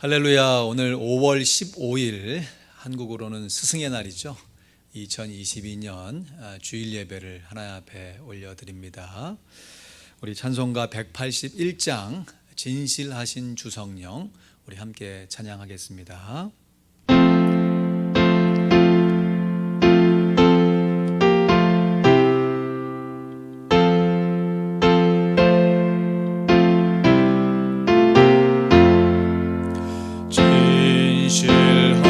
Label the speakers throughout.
Speaker 1: 할렐루야. 오늘 5월 15일 한국으로는 스승의 날이죠. 2022년 주일 예배를 하나님 앞에 올려드립니다. 우리 찬송가 181장 진실하신 주성령 우리 함께 찬양하겠습니다.
Speaker 2: 진실하신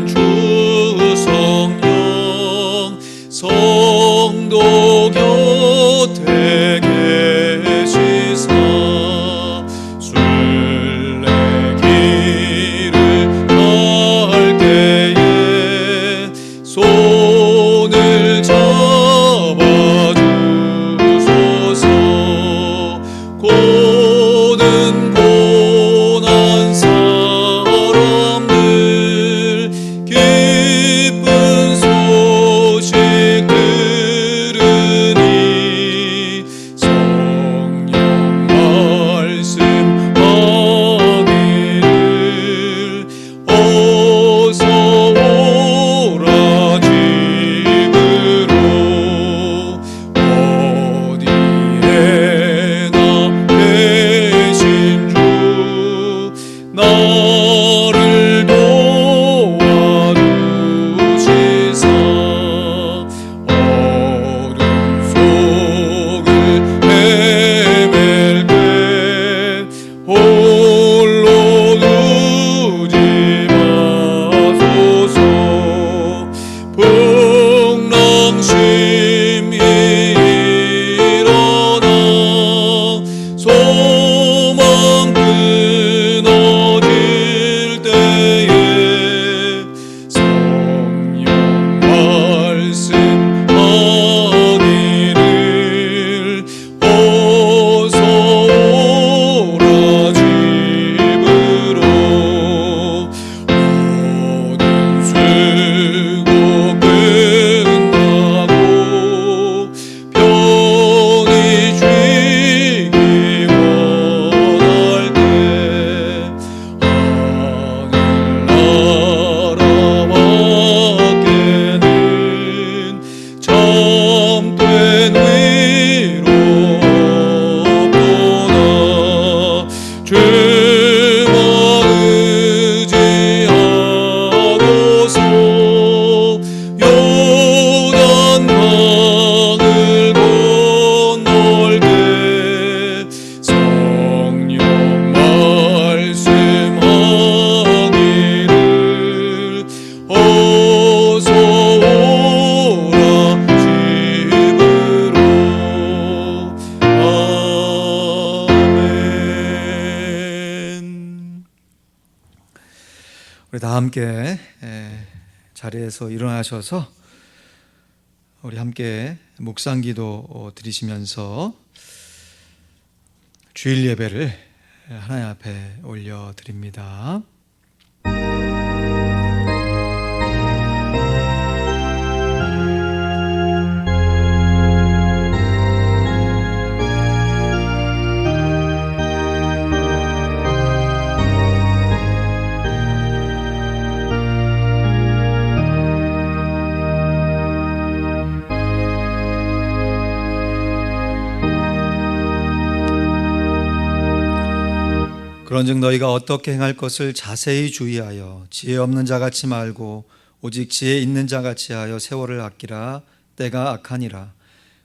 Speaker 2: 주성령 성도 곁에 계시사 순례길을 갈 때에 손을 잡아주소서. 고는 고난 사람들 기쁜 소식 들으니 성령 말씀하기를 어서 오라 집으로. 어디에나 계신 주 나를 도와주시사 어둠 속을 헤맬 때 홀로 두지 마소서. 풍랑심이 일어나 소망 끊어질 때에 성령 말씀하기를 어서 오라 집으로. 모든 수고 끝나고 편히 쉬기 원할 때 하늘나라 밖에는 참된 위로 없도다. 주만 의지하고서 요단강을 건널 때 성령 말씀하기를 어서 오라 집으로. 아멘.
Speaker 1: 우리 다 함께 자리에서 일어나셔서 우리 함께 묵상기도 드리시면서 주일 예배를 하나님 앞에 올려드립니다. 그런즉 너희가 어떻게 행할 것을 자세히 주의하여 지혜 없는 자같이 말고 오직 지혜 있는 자같이 하여 세월을 아끼라. 때가 악하니라.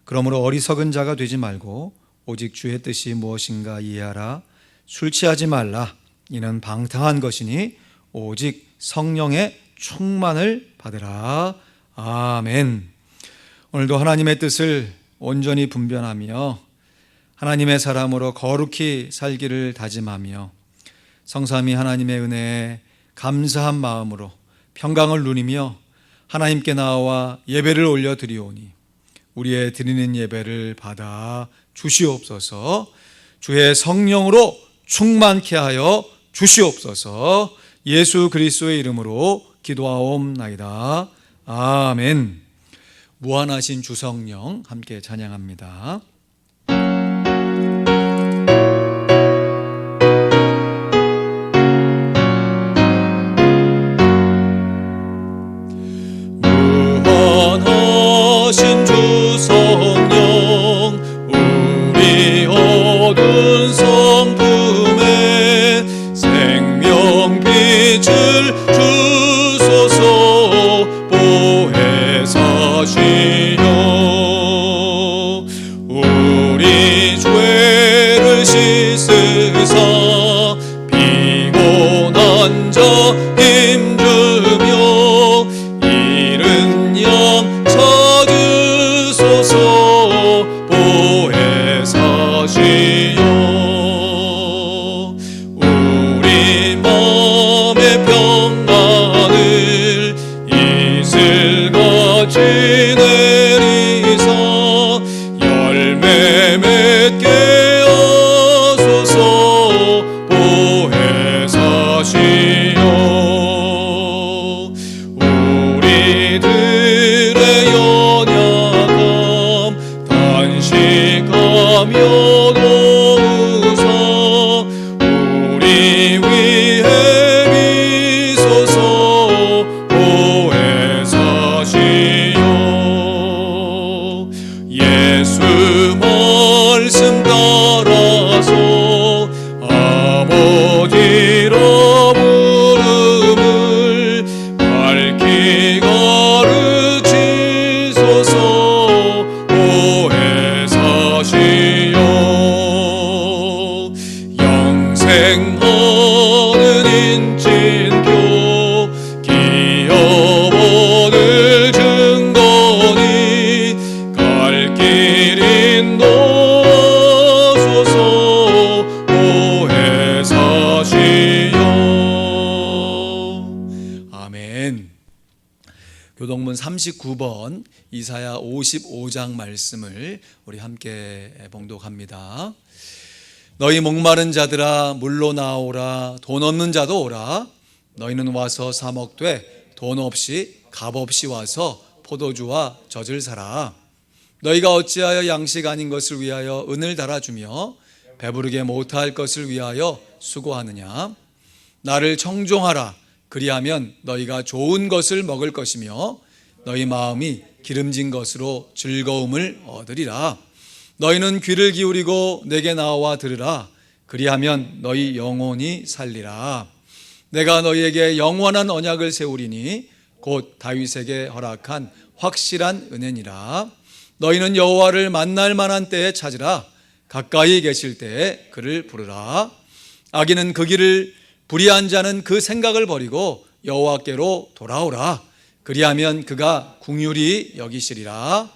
Speaker 1: 그러므로 어리석은 자가 되지 말고 오직 주의 뜻이 무엇인가 이해하라. 술 취하지 말라. 이는 방탕한 것이니 오직 성령의 충만을 받으라. 아멘. 오늘도 하나님의 뜻을 온전히 분별하며 하나님의 사람으로 거룩히 살기를 다짐하며 성삼위 하나님의 은혜에 감사한 마음으로 평강을 누리며 하나님께 나와 예배를 올려드리오니 우리의 드리는 예배를 받아 주시옵소서. 주의 성령으로 충만케 하여 주시옵소서. 예수 그리스도의 이름으로 기도하옵나이다. 아멘. 무한하신 주성령 함께 찬양합니다.
Speaker 2: 행하는 인친교 기업원을 증거니 갈 길 인도소서 오해 사시오.
Speaker 1: 아멘. 교동문 39번 이사야 55장 말씀을 우리 함께 봉독합니다. 너희 목마른 자들아 물로 나오라. 돈 없는 자도 오라. 너희는 와서 사 먹되 돈 없이 값 없이 와서 포도주와 젖을 사라. 너희가 어찌하여 양식 아닌 것을 위하여 은을 달아주며 배부르게 못할 것을 위하여 수고하느냐. 나를 청종하라. 그리하면 너희가 좋은 것을 먹을 것이며 너희 마음이 기름진 것으로 즐거움을 얻으리라. 너희는 귀를 기울이고 내게 나와 들으라. 그리하면 너희 영혼이 살리라. 내가 너희에게 영원한 언약을 세우리니 곧 다윗에게 허락한 확실한 은혜니라. 너희는 여호와를 만날 만한 때에 찾으라. 가까이 계실 때에 그를 부르라. 악인은 그 길을 불의한 자는 그 생각을 버리고 여호와께로 돌아오라. 그리하면 그가 긍휼히 여기시리라.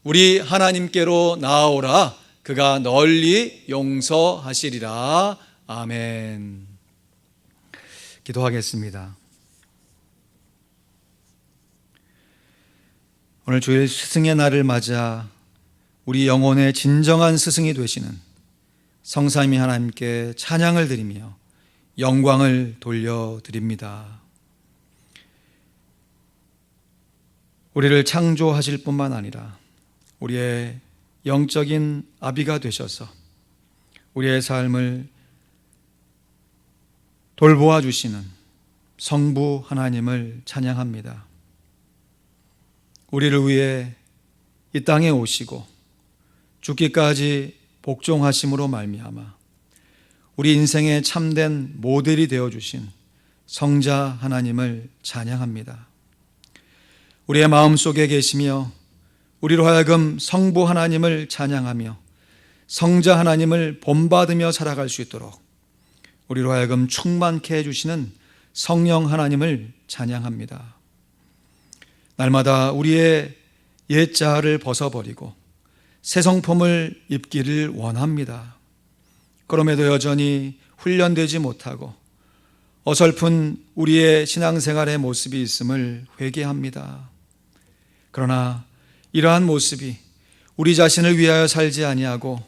Speaker 1: 우리 하나님께로 나아오라. 그가 널리 용서하시리라. 아멘. 기도하겠습니다. 오늘 주일 스승의 날을 맞아 우리 영혼의 진정한 스승이 되시는 성삼위 하나님께 찬양을 드리며 영광을 돌려드립니다. 우리를 창조하실 뿐만 아니라 우리의 영적인 아비가 되셔서 우리의 삶을 돌보아 주시는 성부 하나님을 찬양합니다. 우리를 위해 이 땅에 오시고 죽기까지 복종하심으로 말미암아 우리 인생의 참된 모델이 되어주신 성자 하나님을 찬양합니다. 우리의 마음속에 계시며 우리로 하여금 성부 하나님을 찬양하며 성자 하나님을 본받으며 살아갈 수 있도록 우리로 하여금 충만케 해주시는 성령 하나님을 찬양합니다. 날마다 우리의 옛 자아를 벗어버리고 새 성품을 입기를 원합니다. 그럼에도 여전히 훈련되지 못하고 어설픈 우리의 신앙생활의 모습이 있음을 회개합니다. 그러나 이러한 모습이 우리 자신을 위하여 살지 아니하고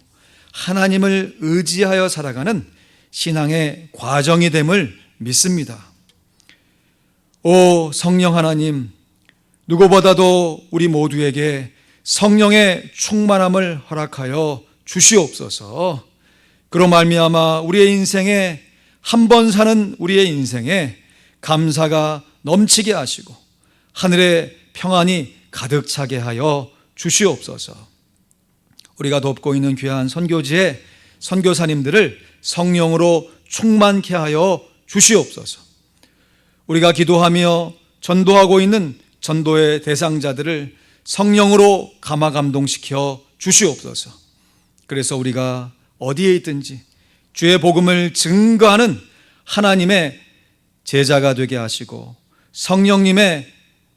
Speaker 1: 하나님을 의지하여 살아가는 신앙의 과정이 됨을 믿습니다. 오 성령 하나님, 누구보다도 우리 모두에게 성령의 충만함을 허락하여 주시옵소서. 그로 말미암아 우리의 인생에 한 번 사는 우리의 인생에 감사가 넘치게 하시고 하늘의 평안이 가득 차게 하여 주시옵소서. 우리가 돕고 있는 귀한 선교지의 선교사님들을 성령으로 충만케 하여 주시옵소서. 우리가 기도하며 전도하고 있는 전도의 대상자들을 성령으로 감화 감동시켜 주시옵소서. 그래서 우리가 어디에 있든지 주의 복음을 증거하는 하나님의 제자가 되게 하시고 성령님의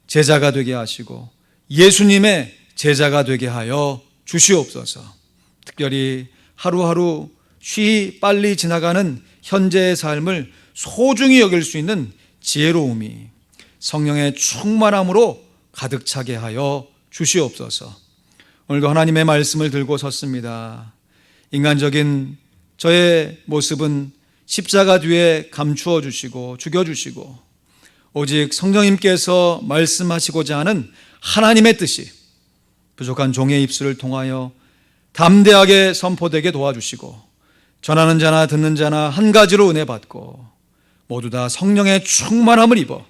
Speaker 1: 제자가 되게 하시고 예수님의 제자가 되게 하여 주시옵소서. 특별히 하루하루 쉬이 빨리 지나가는 현재의 삶을 소중히 여길 수 있는 지혜로움이 성령의 충만함으로 가득 차게 하여 주시옵소서. 오늘도 하나님의 말씀을 들고 섰습니다. 인간적인 저의 모습은 십자가 뒤에 감추어 주시고 죽여주시고 오직 성령님께서 말씀하시고자 하는 하나님의 뜻이 부족한 종의 입술을 통하여 담대하게 선포되게 도와주시고 전하는 자나 듣는 자나 한 가지로 은혜 받고 모두 다 성령의 충만함을 입어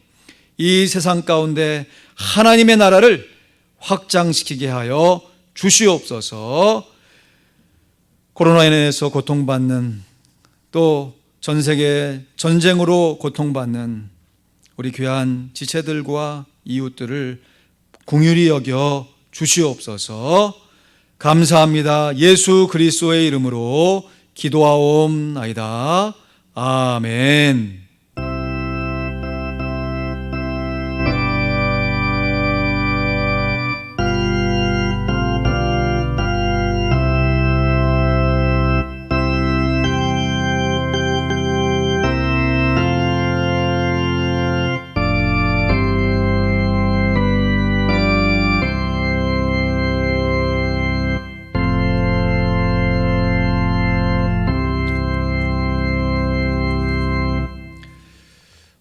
Speaker 1: 이 세상 가운데 하나님의 나라를 확장시키게 하여 주시옵소서. 코로나로 인해서 고통받는 또 전 세계 전쟁으로 고통받는 우리 귀한 지체들과 이웃들을 긍휼히 여겨 주시옵소서. 감사합니다. 예수 그리스도의 이름으로 기도하옵나이다. 아멘.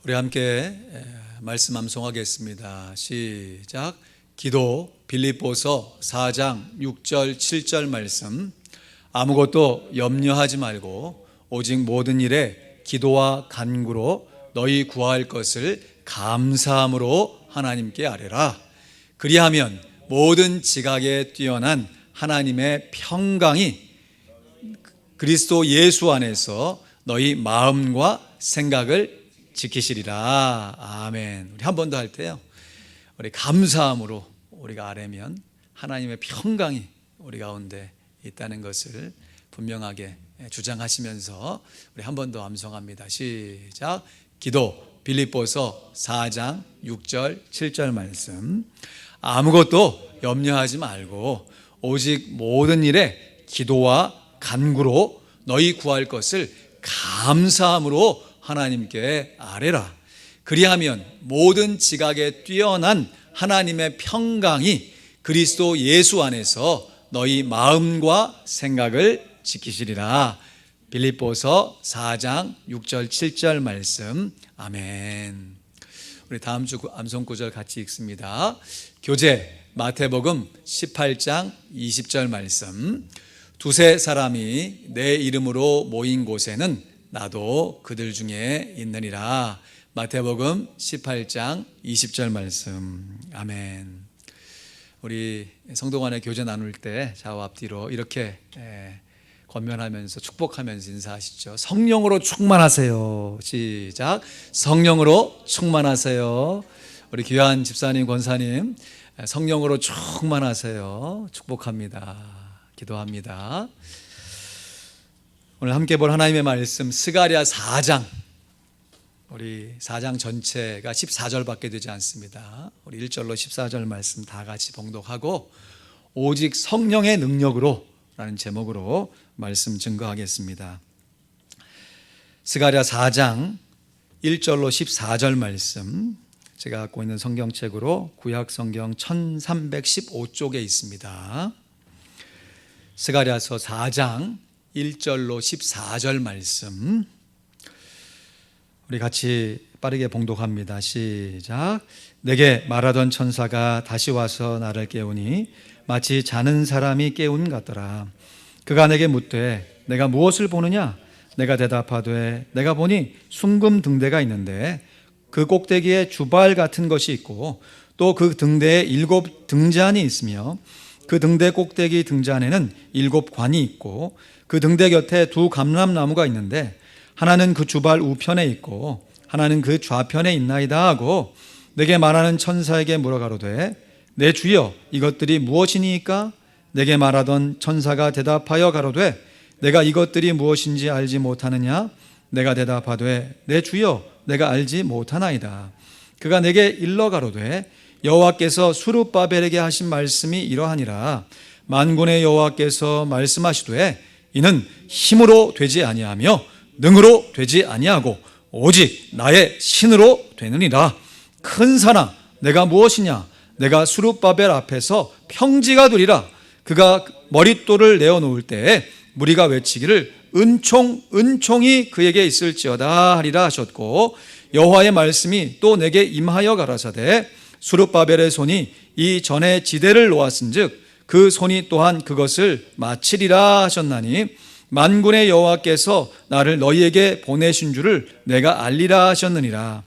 Speaker 1: 우리 함께 말씀 암송하겠습니다. 시작. 기도 빌립보서 4장 6절 7절 말씀. 아무것도 염려하지 말고 오직 모든 일에 기도와 간구로 너희 구할 것을 감사함으로 하나님께 아뢰라. 그리하면 모든 지각에 뛰어난 하나님의 평강이 그리스도 예수 안에서 너희 마음과 생각을 지키시리라. 아멘. 우리 한 번 더 할 때요, 우리 감사함으로 우리가 아뢰면 하나님의 평강이 우리 가운데 있다는 것을 분명하게 주장하시면서 우리 한 번 더 암송합니다. 시작. 기도 빌립보서 4장 6절 7절 말씀. 아무것도 염려하지 말고 오직 모든 일에 기도와 간구로 너희 구할 것을 감사함으로 하나님께 아뢰라. 그리하면 모든 지각에 뛰어난 하나님의 평강이 그리스도 예수 안에서 너희 마음과 생각을 지키시리라. 빌립보서 4장 6절 7절 말씀. 아멘. 우리 다음 주 암송 구절 같이 읽습니다. 교재 마태복음 18장 20절 말씀. 두세 사람이 내 이름으로 모인 곳에는 나도 그들 중에 있느니라. 마태복음 18장 20절 말씀. 아멘. 우리 성도 간의 교제 나눌 때 좌우 앞뒤로 이렇게 권면하면서 축복하면서 인사하시죠. 성령으로 충만하세요. 시작. 성령으로 충만하세요. 우리 귀한 집사님, 권사님, 성령으로 충만하세요. 축복합니다. 기도합니다. 오늘 함께 볼 하나님의 말씀 스가랴 4장. 우리 4장 전체가 14절밖에 되지 않습니다. 우리 1절로 14절 말씀 다 같이 봉독하고 오직 성령의 능력으로 라는 제목으로 말씀 증거하겠습니다. 스가랴 4장 1절로 14절 말씀, 제가 갖고 있는 성경책으로 구약 성경 1315쪽에 있습니다. 스가랴서 4장 1절로 14절 말씀, 우리 같이 빠르게 봉독합니다. 시작. 내게 말하던 천사가 다시 와서 나를 깨우니 마치 자는 사람이 깨운 같더라. 그가 내게 묻되 내가 무엇을 보느냐? 내가 대답하되 내가 보니 순금 등대가 있는데 그 꼭대기에 주발 같은 것이 있고 또 그 등대에 7 등잔이 있으며 그 등대 꼭대기 등잔에는 7 관이 있고 그 등대 곁에 2 감람나무가 있는데 하나는 그 주발 우편에 있고 하나는 그 좌편에 있나이다 하고 내게 말하는 천사에게 물어가로되 내 주여 이것들이 무엇이니까? 내게 말하던 천사가 대답하여 가로되 내가 이것들이 무엇인지 알지 못하느냐? 내가 대답하되 내 주여 내가 알지 못하나이다. 그가 내게 일러 가로되 여호와께서 수룹바벨에게 하신 말씀이 이러하니라. 만군의 여호와께서 말씀하시되 이는 힘으로 되지 아니하며 능으로 되지 아니하고 오직 나의 신으로 되느니라. 큰 산아 내가 무엇이냐? 내가 수룹바벨 앞에서 평지가 되리라. 그가 머릿돌을 내어놓을 때에 무리가 외치기를 은총이 그에게 있을지어다 하리라 하셨고 여호와의 말씀이 또 내게 임하여 가라사대 수룹바벨의 손이 이 전에 지대를 놓았은즉 그 손이 또한 그것을 마치리라 하셨나니 만군의 여호와께서 나를 너희에게 보내신 줄을 내가 알리라 하셨느니라.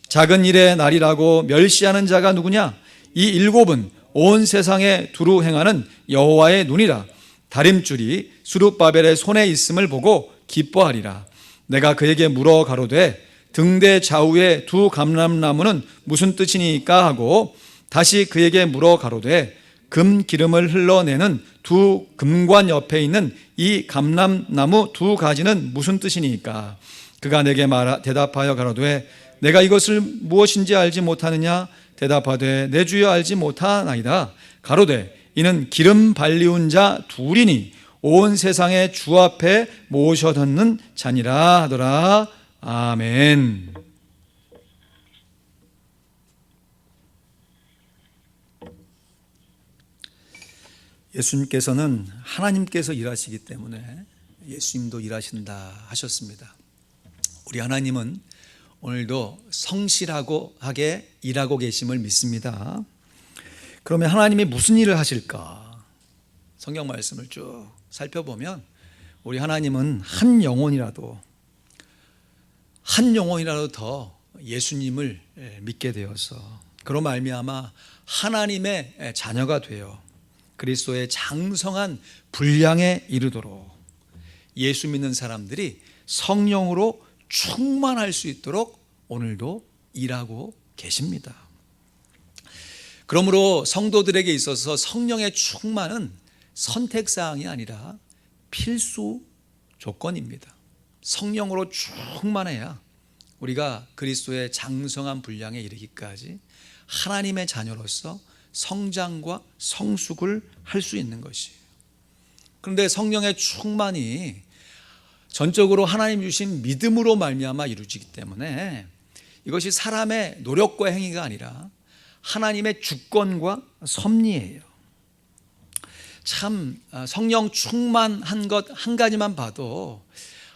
Speaker 1: 작은 일의 날이라고 멸시하는 자가 누구냐? 이 7은 온 세상에 두루 행하는 여호와의 눈이라. 다림줄이 수룹바벨의 손에 있음을 보고 기뻐하리라. 내가 그에게 물어 가로되 등대 좌우에 2 감람나무는 무슨 뜻이니까 하고 다시 그에게 물어 가로되 금 기름을 흘러내는 두 금관 옆에 있는 이 감람나무 두 가지는 무슨 뜻이니까? 그가 내게 대답하여 가로되 내가 이것을 무엇인지 알지 못하느냐? 대답하되 내 주여 알지 못하나이다. 가로되 이는 기름 발리운 자 둘이니 온 세상의 주 앞에 모셔듣는 자니라 하더라. 아멘. 예수님께서는 하나님께서 일하시기 때문에 예수님도 일하신다 하셨습니다. 우리 하나님은 오늘도 성실하게 일하고 계심을 믿습니다. 그러면 하나님이 무슨 일을 하실까? 성경 말씀을 쭉 살펴보면 우리 하나님은 한 영혼이라도 더 예수님을 믿게 되어서 그로 말미암아 하나님의 자녀가 되어 그리스도의 장성한 분량에 이르도록 예수 믿는 사람들이 성령으로 충만할 수 있도록 오늘도 일하고 계십니다. 그러므로 성도들에게 있어서 성령의 충만은 선택사항이 아니라 필수 조건입니다. 성령으로 충만해야 우리가 그리스도의 장성한 분량에 이르기까지 하나님의 자녀로서 성장과 성숙을 할 수 있는 것이에요. 그런데 성령의 충만이 전적으로 하나님 주신 믿음으로 말미암아 이루어지기 때문에 이것이 사람의 노력과 행위가 아니라 하나님의 주권과 섭리예요. 참 성령 충만한 것 한 가지만 봐도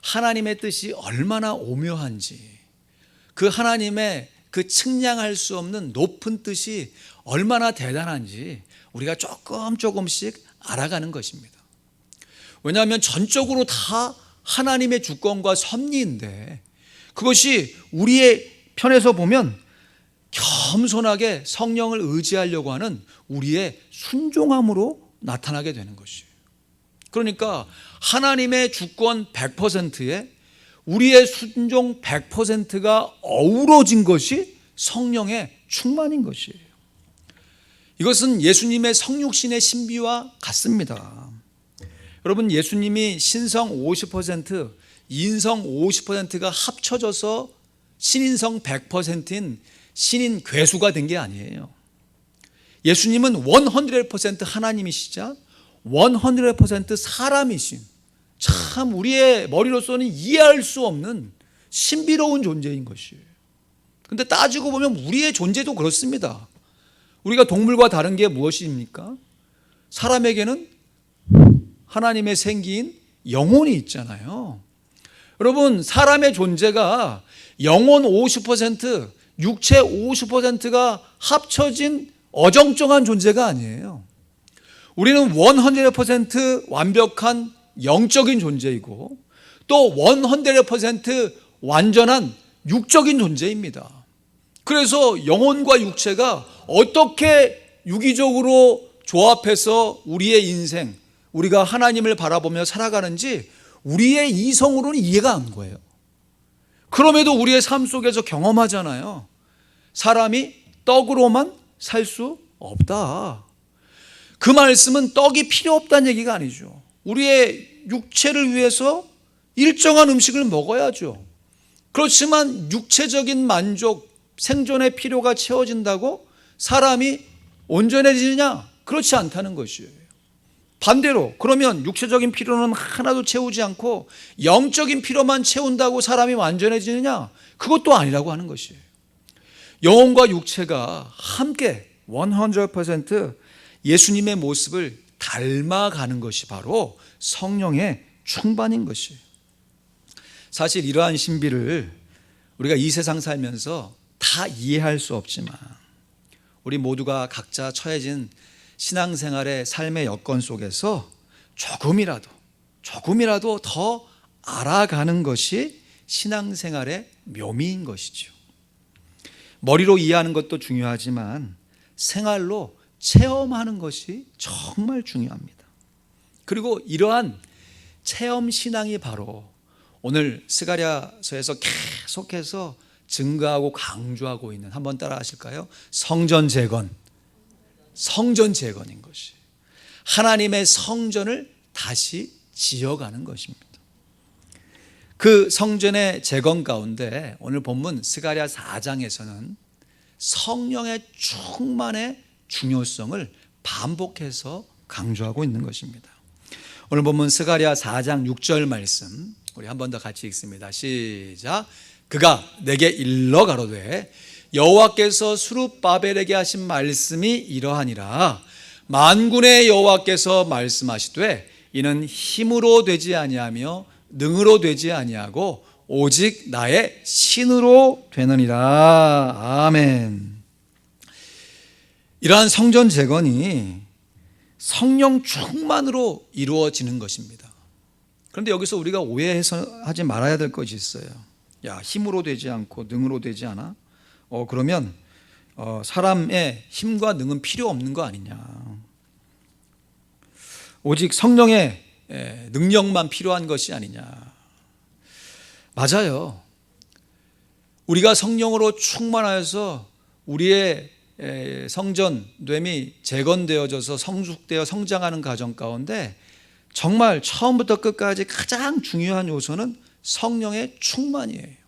Speaker 1: 하나님의 뜻이 얼마나 오묘한지, 그 하나님의 그 측량할 수 없는 높은 뜻이 얼마나 대단한지 우리가 조금씩 알아가는 것입니다. 왜냐하면 전적으로 다 하나님의 주권과 섭리인데 그것이 우리의 편에서 보면 겸손하게 성령을 의지하려고 하는 우리의 순종함으로 나타나게 되는 것이에요. 그러니까 하나님의 주권 100%에 우리의 순종 100%가 어우러진 것이 성령의 충만인 것이에요. 이것은 예수님의 성육신의 신비와 같습니다. 여러분, 예수님이 신성 50%, 인성 50%가 합쳐져서 신인성 100%인 신인 괴수가 된 게 아니에요. 예수님은 100% 하나님이시자 100% 사람이신, 참 우리의 머리로서는 이해할 수 없는 신비로운 존재인 것이에요. 근데 따지고 보면 우리의 존재도 그렇습니다. 우리가 동물과 다른 게 무엇입니까? 사람에게는 하나님의 생기인 영혼이 있잖아요. 여러분, 사람의 존재가 영혼 50%, 육체 50%가 합쳐진 어정쩡한 존재가 아니에요. 우리는 100% 완벽한 영적인 존재이고 또 100% 완전한 육적인 존재입니다. 그래서 영혼과 육체가 어떻게 유기적으로 조합해서 우리의 인생, 우리가 하나님을 바라보며 살아가는지 우리의 이성으로는 이해가 안 거예요. 그럼에도 우리의 삶 속에서 경험하잖아요. 사람이 떡으로만 살 수 없다. 그 말씀은 떡이 필요 없다는 얘기가 아니죠. 우리의 육체를 위해서 일정한 음식을 먹어야죠. 그렇지만 육체적인 만족, 생존의 필요가 채워진다고 사람이 온전해지느냐? 그렇지 않다는 것이에요. 반대로 그러면 육체적인 필요는 하나도 채우지 않고 영적인 필요만 채운다고 사람이 완전해지느냐? 그것도 아니라고 하는 것이에요. 영혼과 육체가 함께 100% 예수님의 모습을 닮아가는 것이 바로 성령의 충만인 것이에요. 사실 이러한 신비를 우리가 이 세상 살면서 다 이해할 수 없지만 우리 모두가 각자 처해진 신앙생활의 삶의 여건 속에서 조금이라도 더 알아가는 것이 신앙생활의 묘미인 것이죠. 머리로 이해하는 것도 중요하지만 생활로 체험하는 것이 정말 중요합니다. 그리고 이러한 체험 신앙이 바로 오늘 스가랴서에서 계속해서 증가하고 강조하고 있는, 한번 따라 하실까요? 성전 재건, 성전 재건인 것이, 하나님의 성전을 다시 지어가는 것입니다. 그 성전의 재건 가운데 오늘 본문 스가랴 4장에서는 성령의 충만의 중요성을 반복해서 강조하고 있는 것입니다. 오늘 본문 스가랴 4장 6절 말씀 우리 한 번 더 같이 읽습니다. 시작. 그가 내게 일러 가로되 여호와께서 스룹바벨에게 하신 말씀이 이러하니라. 만군의 여호와께서 말씀하시되 이는 힘으로 되지 아니하며 능으로 되지 아니하고 오직 나의 신으로 되느니라. 아멘. 이러한 성전 재건이 성령 충만으로 이루어지는 것입니다. 그런데 여기서 우리가 오해해서 하지 말아야 될 것이 있어요. 야, 힘으로 되지 않고 능으로 되지 않아? 그러면 사람의 힘과 능은 필요 없는 거 아니냐. 오직 성령의 능력만 필요한 것이 아니냐. 맞아요. 우리가 성령으로 충만하여서 우리의 성전됨이 재건되어져서 성숙되어 성장하는 과정 가운데 정말 처음부터 끝까지 가장 중요한 요소는 성령의 충만이에요.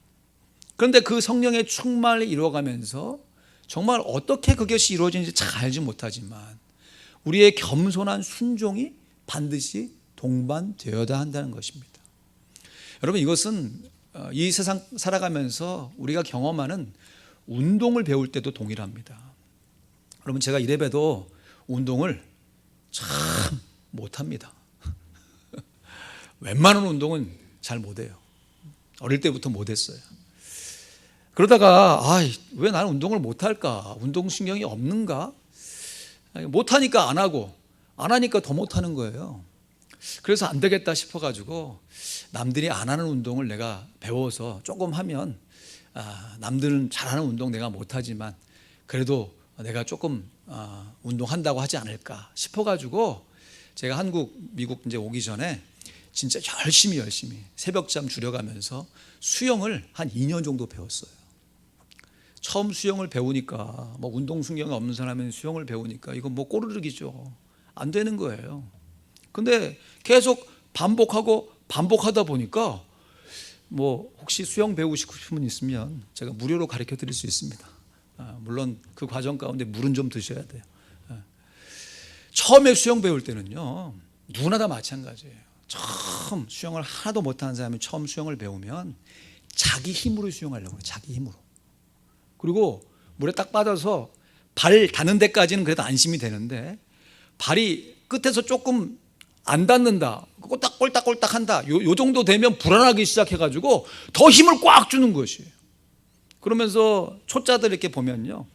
Speaker 1: 그런데 그 성령의 충만을 이루어가면서 정말 어떻게 그것이 이루어지는지 잘 알지 못하지만 우리의 겸손한 순종이 반드시 동반되어야 한다는 것입니다. 여러분, 이것은 이 세상 살아가면서 우리가 경험하는 운동을 배울 때도 동일합니다. 여러분, 제가 이래봬도 운동을 참 못합니다. 웬만한 운동은 잘 못해요. 어릴 때부터 못했어요. 그러다가 왜 나는 운동을 못할까? 운동신경이 없는가? 못하니까 안 하고 안 하니까 더 못하는 거예요. 그래서 안 되겠다 싶어가지고 남들이 안 하는 운동을 내가 배워서 조금 하면 남들은 잘하는 운동 내가 못하지만 그래도 내가 조금 운동한다고 하지 않을까 싶어가지고 제가 한국, 미국 이제 오기 전에 진짜 열심히 새벽잠 줄여가면서 수영을 한 2년 정도 배웠어요. 처음 수영을 배우니까 운동신경이 없는 사람은 수영을 배우니까 이거 꼬르륵이죠. 안 되는 거예요. 근데 계속 반복하다 보니까 혹시 수영 배우시고 싶은 분 있으면 제가 무료로 가르쳐 드릴 수 있습니다. 물론 그 과정 가운데 물은 좀 드셔야 돼요. 처음에 수영 배울 때는요, 누구나 다 마찬가지예요. 처음 수영을 하나도 못하는 사람이 처음 수영을 배우면 자기 힘으로 수영하려고 해요. 자기 힘으로. 그리고 물에 딱 빠져서 발 닿는 데까지는 그래도 안심이 되는데 발이 끝에서 조금 안 닿는다, 꼴딱꼴딱 한다, 요 정도 되면 불안하기 시작해가지고 더 힘을 꽉 주는 것이에요. 그러면서 초짜들 이렇게 보면요,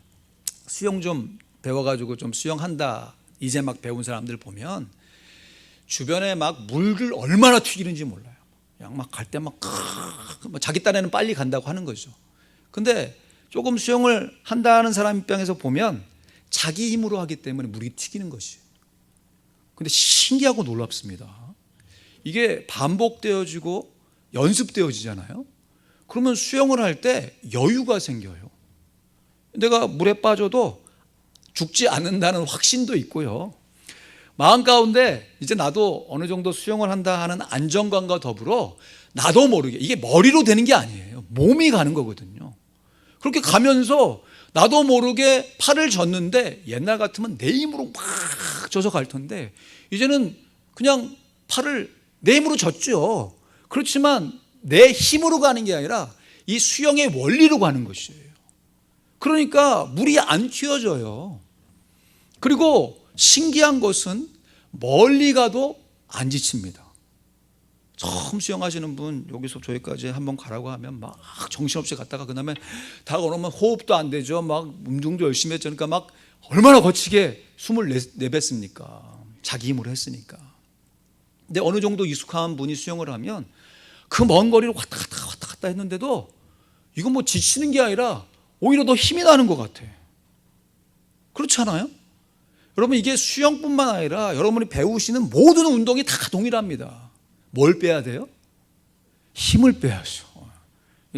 Speaker 1: 수영 좀 배워가지고 좀 수영한다 이제 막 배운 사람들 보면 주변에 막 물을 얼마나 튀기는지 몰라요. 그냥 막 갈 때 막 자기 딴에는 빨리 간다고 하는 거죠. 근데 조금 수영을 한다는 사람 입장에서 보면 자기 힘으로 하기 때문에 물이 튀기는 것이에요. 근데 신기하고 놀랍습니다. 이게 반복되어지고 연습되어지잖아요. 그러면 수영을 할 때 여유가 생겨요. 내가 물에 빠져도 죽지 않는다는 확신도 있고요. 마음 가운데 이제 나도 어느 정도 수영을 한다 하는 안정감과 더불어 나도 모르게, 이게 머리로 되는 게 아니에요. 몸이 가는 거거든요. 그렇게 가면서 나도 모르게 팔을 젓는데 옛날 같으면 내 힘으로 막 져서 갈 텐데 이제는 그냥 팔을 내 힘으로 젓죠. 그렇지만 내 힘으로 가는 게 아니라 이 수영의 원리로 가는 것이에요. 그러니까 물이 안 튀어져요. 그리고 신기한 것은 멀리 가도 안 지칩니다. 처음 수영하시는 분 여기서 저기까지 한번 가라고 하면 막 정신없이 갔다가 그 다음에 다 걸으면 호흡도 안 되죠. 막 운동도 열심히 했죠. 그러니까 막 얼마나 거치게 숨을 내뱉습니까? 자기 힘으로 했으니까. 근데 어느 정도 익숙한 분이 수영을 하면 그 먼 거리를 왔다 갔다 했는데도 이건 지치는 게 아니라 오히려 더 힘이 나는 것 같아. 그렇지 않아요? 여러분, 이게 수영뿐만 아니라 여러분이 배우시는 모든 운동이 다 동일합니다. 뭘 빼야 돼요? 힘을 빼야죠.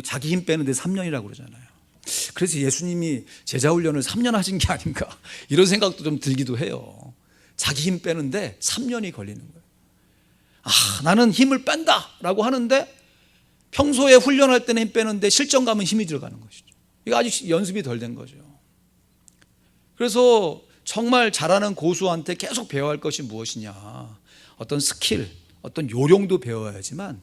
Speaker 1: 자기 힘 빼는데 3년이라고 그러잖아요. 그래서 그래서 예수님이 제자 훈련을 3년 하신 게 아닌가 이런 생각도 좀 들기도 해요. 자기 힘 빼는데 3년이 걸리는 거예요. 나는 힘을 뺀다라고 하는데 평소에 훈련할 때는 힘 빼는데 실전 가면 힘이 들어가는 것이죠. 이거 아직 연습이 덜 된 거죠. 그래서 정말 잘하는 고수한테 계속 배워야 할 것이 무엇이냐, 어떤 스킬, 어떤 요령도 배워야지만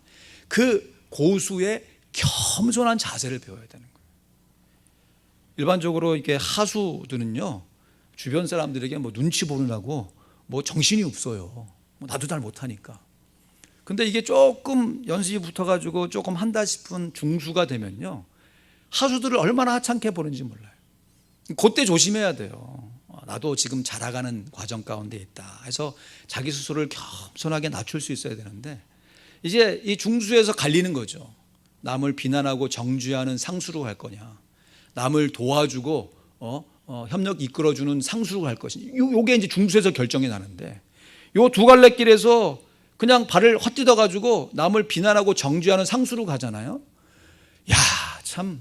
Speaker 1: 그 고수의 겸손한 자세를 배워야 되는 거예요. 일반적으로 이렇게 하수들은요, 주변 사람들에게 뭐 눈치 보느라고 뭐 정신이 없어요. 나도 잘 못하니까. 근데 이게 조금 연습이 붙어가지고 조금 한다 싶은 중수가 되면요, 하수들을 얼마나 하찮게 보는지 몰라요. 그때 조심해야 돼요. 나도 지금 자라가는 과정 가운데 있다 해서 자기 스스로를 겸손하게 낮출 수 있어야 되는데, 이제 이 중수에서 갈리는 거죠. 남을 비난하고 정죄하는 상수로 갈 거냐, 남을 도와주고 협력 이끌어주는 상수로 갈 것이냐, 요게 이제 중수에서 결정이 나는데, 요 두 갈래 길에서 그냥 발을 헛디뎌 가지고 남을 비난하고 정죄하는 상수로 가잖아요. 야, 참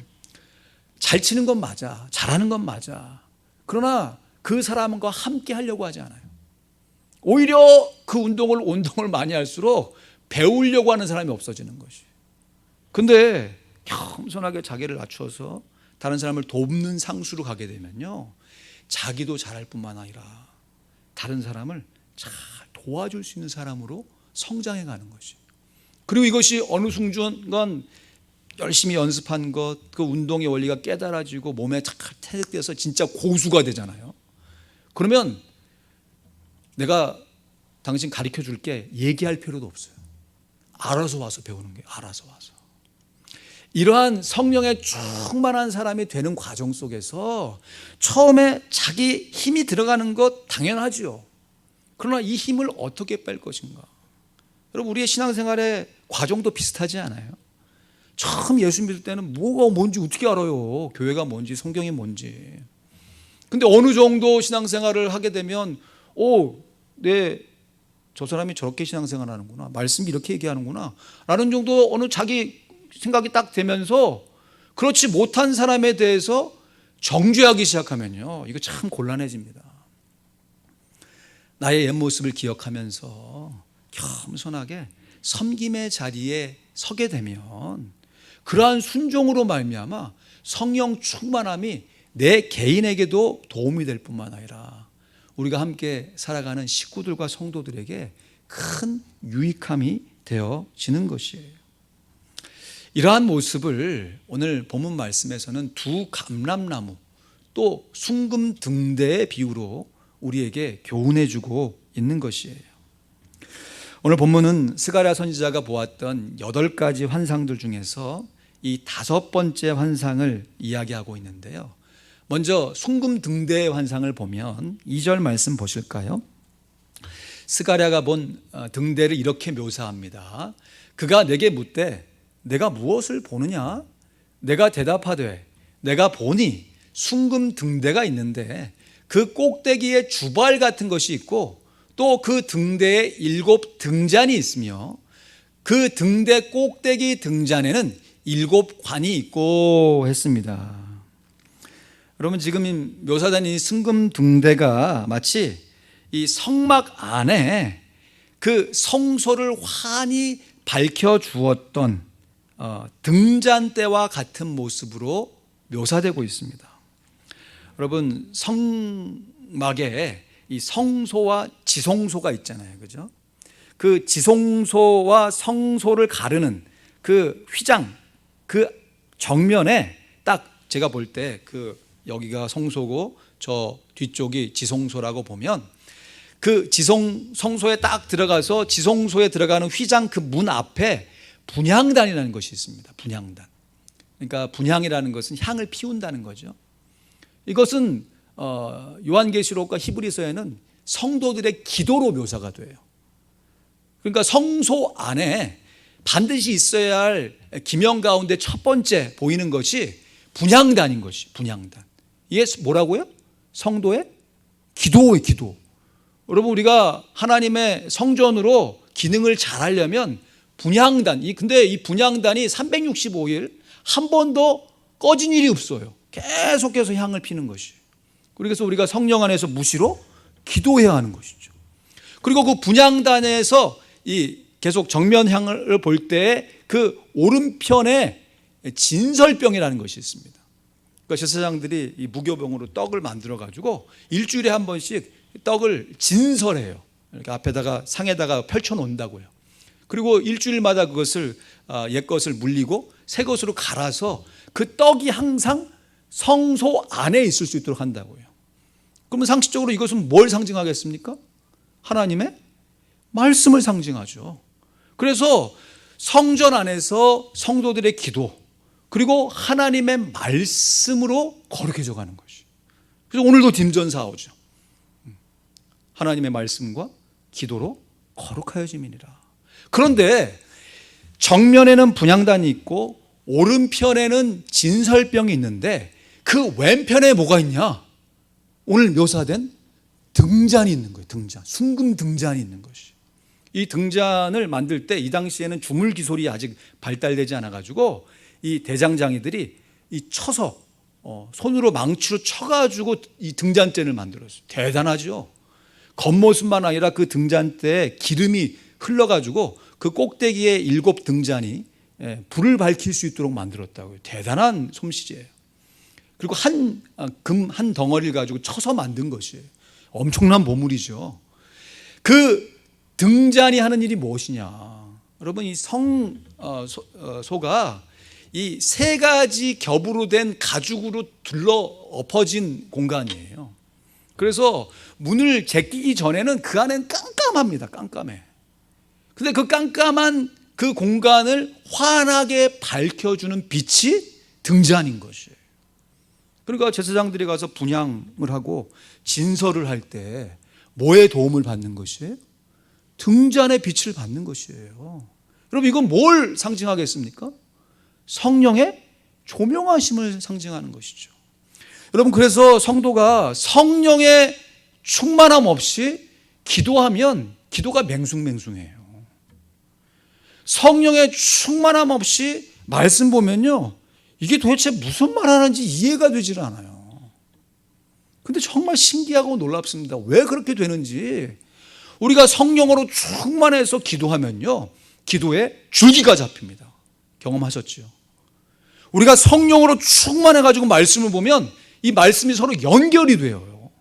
Speaker 1: 잘 치는 건 맞아, 잘하는 건 맞아. 그러나 그 사람과 함께 하려고 하지 않아요. 오히려 그 운동을 많이 할수록 배우려고 하는 사람이 없어지는 것이. 근데 겸손하게 자기를 낮춰서 다른 사람을 돕는 상수로 가게 되면요, 자기도 잘할 뿐만 아니라 다른 사람을 잘 도와줄 수 있는 사람으로 성장해 가는 것이. 그리고 이것이 어느 순간 열심히 연습한 것, 그 운동의 원리가 깨달아지고 몸에 잘 태득돼서 진짜 고수가 되잖아요. 그러면 내가 당신 가르쳐 줄게 얘기할 필요도 없어요. 알아서 와서 배우는 게, 알아서 와서. 이러한 성령에 충만한 사람이 되는 과정 속에서 처음에 자기 힘이 들어가는 것 당연하지요. 그러나 이 힘을 어떻게 뺄 것인가? 여러분, 우리의 신앙생활의 과정도 비슷하지 않아요? 처음 예수 믿을 때는 뭐가 뭔지 어떻게 알아요? 교회가 뭔지, 성경이 뭔지. 근데 어느 정도 신앙생활을 하게 되면 저 사람이 저렇게 신앙생활 하는구나, 말씀이 이렇게 얘기하는구나 라는 정도 어느 자기 생각이 딱 되면서, 그렇지 못한 사람에 대해서 정죄하기 시작하면요, 이거 참 곤란해집니다. 나의 옛 모습을 기억하면서 겸손하게 섬김의 자리에 서게 되면 그러한 순종으로 말미암아 성령 충만함이 내 개인에게도 도움이 될 뿐만 아니라 우리가 함께 살아가는 식구들과 성도들에게 큰 유익함이 되어지는 것이에요. 이러한 모습을 오늘 본문 말씀에서는 두 감람나무 또 순금 등대의 비유로 우리에게 교훈해 주고 있는 것이에요. 오늘 본문은 스가랴 선지자가 보았던 8가지 환상들 중에서 이 5번째 환상을 이야기하고 있는데요. 먼저 순금 등대의 환상을 보면 2절 말씀 보실까요? 스가랴가 본 등대를 이렇게 묘사합니다. 그가 내게 묻되 내가 무엇을 보느냐? 내가 대답하되 내가 보니 순금 등대가 있는데 그 꼭대기에 주발 같은 것이 있고 또 그 등대에 7 등잔이 있으며 그 등대 꼭대기 등잔에는 7 관이 있고 했습니다. 여러분, 지금 묘사된 이 순금 등대가 마치 이 성막 안에 그 성소를 환히 밝혀주었던 등잔대와 같은 모습으로 묘사되고 있습니다. 여러분, 성막에 이 성소와 지성소가 있잖아요, 그죠? 그 지성소와 성소를 가르는 그 휘장, 그 정면에 딱 제가 볼 때 여기가 성소고 저 뒤쪽이 지성소라고 보면 그 성소에 딱 들어가서 지성소에 들어가는 휘장 그 문 앞에 분향단이라는 것이 있습니다. 분향단. 그러니까 분향이라는 것은 향을 피운다는 거죠. 이것은 요한계시록과 히브리서에는 성도들의 기도로 묘사가 돼요. 그러니까 성소 안에 반드시 있어야 할 기명 가운데 첫 번째 보이는 것이 분향단인 것이, 분향단. 이게 뭐라고요? 성도의 기도의 기도. 여러분, 우리가 하나님의 성전으로 기능을 잘 하려면 분향단, 근데 이 분향단이 365일 한 번도 꺼진 일이 없어요. 계속해서 향을 피는 것이. 그래서 우리가 성령 안에서 무시로 기도해야 하는 것이죠. 그리고 그 분향단에서 이 계속 정면향을 볼 때 그 오른편에 진설병이라는 것이 있습니다. 그러니까 제사장들이 이 무교병으로 떡을 만들어 가지고 일주일에 한 번씩 떡을 진설해요. 이렇게 앞에다가 상에다가 펼쳐 놓는다고요. 그리고 일주일마다 그것을 옛 것을 물리고 새 것으로 갈아서 그 떡이 항상 성소 안에 있을 수 있도록 한다고요. 그러면 상식적으로 이것은 뭘 상징하겠습니까? 하나님의 말씀을 상징하죠. 그래서 성전 안에서 성도들의 기도 그리고 하나님의 말씀으로 거룩해져 가는 것이. 그래서 오늘도 딤전사오죠. 하나님의 말씀과 기도로 거룩하여짐이니라. 그런데 정면에는 분향단이 있고 오른편에는 진설병이 있는데 그 왼편에 뭐가 있냐? 오늘 묘사된 등잔이 있는 거예요. 등잔, 순금 등잔이 있는 것이. 이 등잔을 만들 때 이 당시에는 주물기술이 아직 발달되지 않아가지고 이 대장장이들이 이 쳐서 손으로 망치로 쳐가지고 이 등잔대를 만들었어요. 대단하죠. 겉모습만 아니라 그 등잔대에 기름이 흘러가지고 그 꼭대기에 7 등잔이 불을 밝힐 수 있도록 만들었다고요. 대단한 솜씨예요. 그리고 금 한 덩어리를 가지고 쳐서 만든 것이에요. 엄청난 보물이죠. 그 등잔이 하는 일이 무엇이냐? 여러분, 이 성소가 이 3가지 겹으로 된 가죽으로 둘러 엎어진 공간이에요. 그래서 문을 제끼기 전에는 그 안에는 깜깜합니다. 깜깜해. 근데 그 깜깜한 그 공간을 환하게 밝혀주는 빛이 등잔인 것이에요. 그러니까 제사장들이 가서 분향을 하고 진설을 할 때 뭐에 도움을 받는 것이에요? 등잔의 빛을 받는 것이에요. 여러분, 이건 뭘 상징하겠습니까? 성령의 조명하심을 상징하는 것이죠. 여러분, 그래서 성도가 성령의 충만함 없이 기도하면 기도가 맹숭맹숭해요. 성령의 충만함 없이 말씀 보면요, 이게 도대체 무슨 말 하는지 이해가 되질 않아요. 근데 정말 신기하고 놀랍습니다. 왜 그렇게 되는지. 우리가 성령으로 충만해서 기도하면요, 기도에 줄기가 잡힙니다. 경험하셨죠? 우리가 성령으로 충만해가지고 말씀을 보면 이 말씀이 서로 연결이 돼요.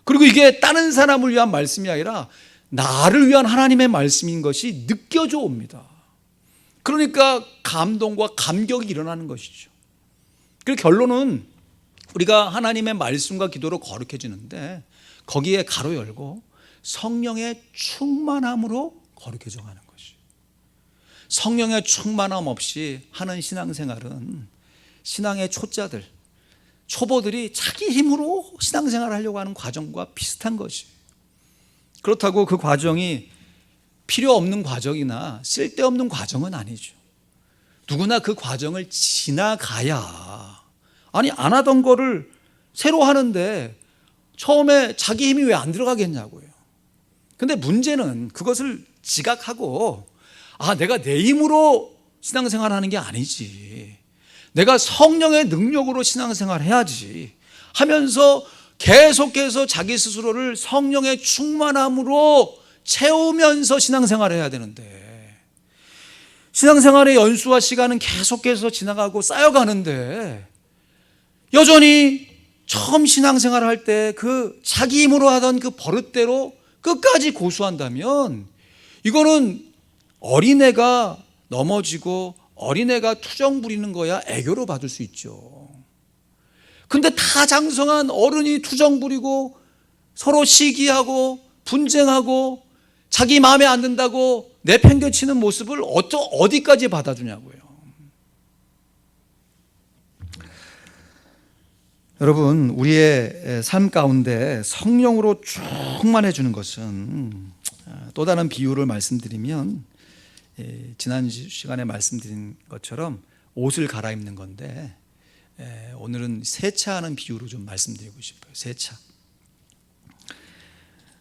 Speaker 1: 그리고 이게 다른 사람을 위한 말씀이 아니라 나를 위한 하나님의 말씀인 것이 느껴져 옵니다. 그러니까 감동과 감격이 일어나는 것이죠. 그 결론은 우리가 하나님의 말씀과 기도로 거룩해지는데 거기에 가로 열고 성령의 충만함으로 거룩해져 가는 것이. 성령의 충만함 없이 하는 신앙생활은 신앙의 초짜들, 초보들이 자기 힘으로 신앙생활을 하려고 하는 과정과 비슷한 것이. 그렇다고 그 과정이 필요 없는 과정이나 쓸데없는 과정은 아니죠. 누구나 그 과정을 지나가야. 아니, 안 하던 거를 새로 하는데 처음에 자기 힘이 왜 안 들어가겠냐고요. 근데 문제는 그것을 지각하고 내가 내 힘으로 신앙생활을 하는 게 아니지, 내가 성령의 능력으로 신앙생활을 해야지 하면서 계속해서 자기 스스로를 성령의 충만함으로 채우면서 신앙생활을 해야 되는데, 신앙생활의 연수와 시간은 계속해서 지나가고 쌓여가는데 여전히 처음 신앙생활을 할 때 그 자기 힘으로 하던 그 버릇대로 끝까지 고수한다면 이거는 어린애가 넘어지고 어린애가 투정 부리는 거야 애교로 받을 수 있죠. 근데 다 장성한 어른이 투정 부리고 서로 시기하고 분쟁하고 자기 마음에 안 든다고 내팽개치는 모습을 어디까지 받아주냐고요. 여러분, 우리의 삶 가운데 성령으로 충만해 주는 것은, 또 다른 비유를 말씀드리면 지난 시간에 말씀드린 것처럼 옷을 갈아입는 건데, 오늘은 세차하는 비유로 좀 말씀드리고 싶어요. 세차.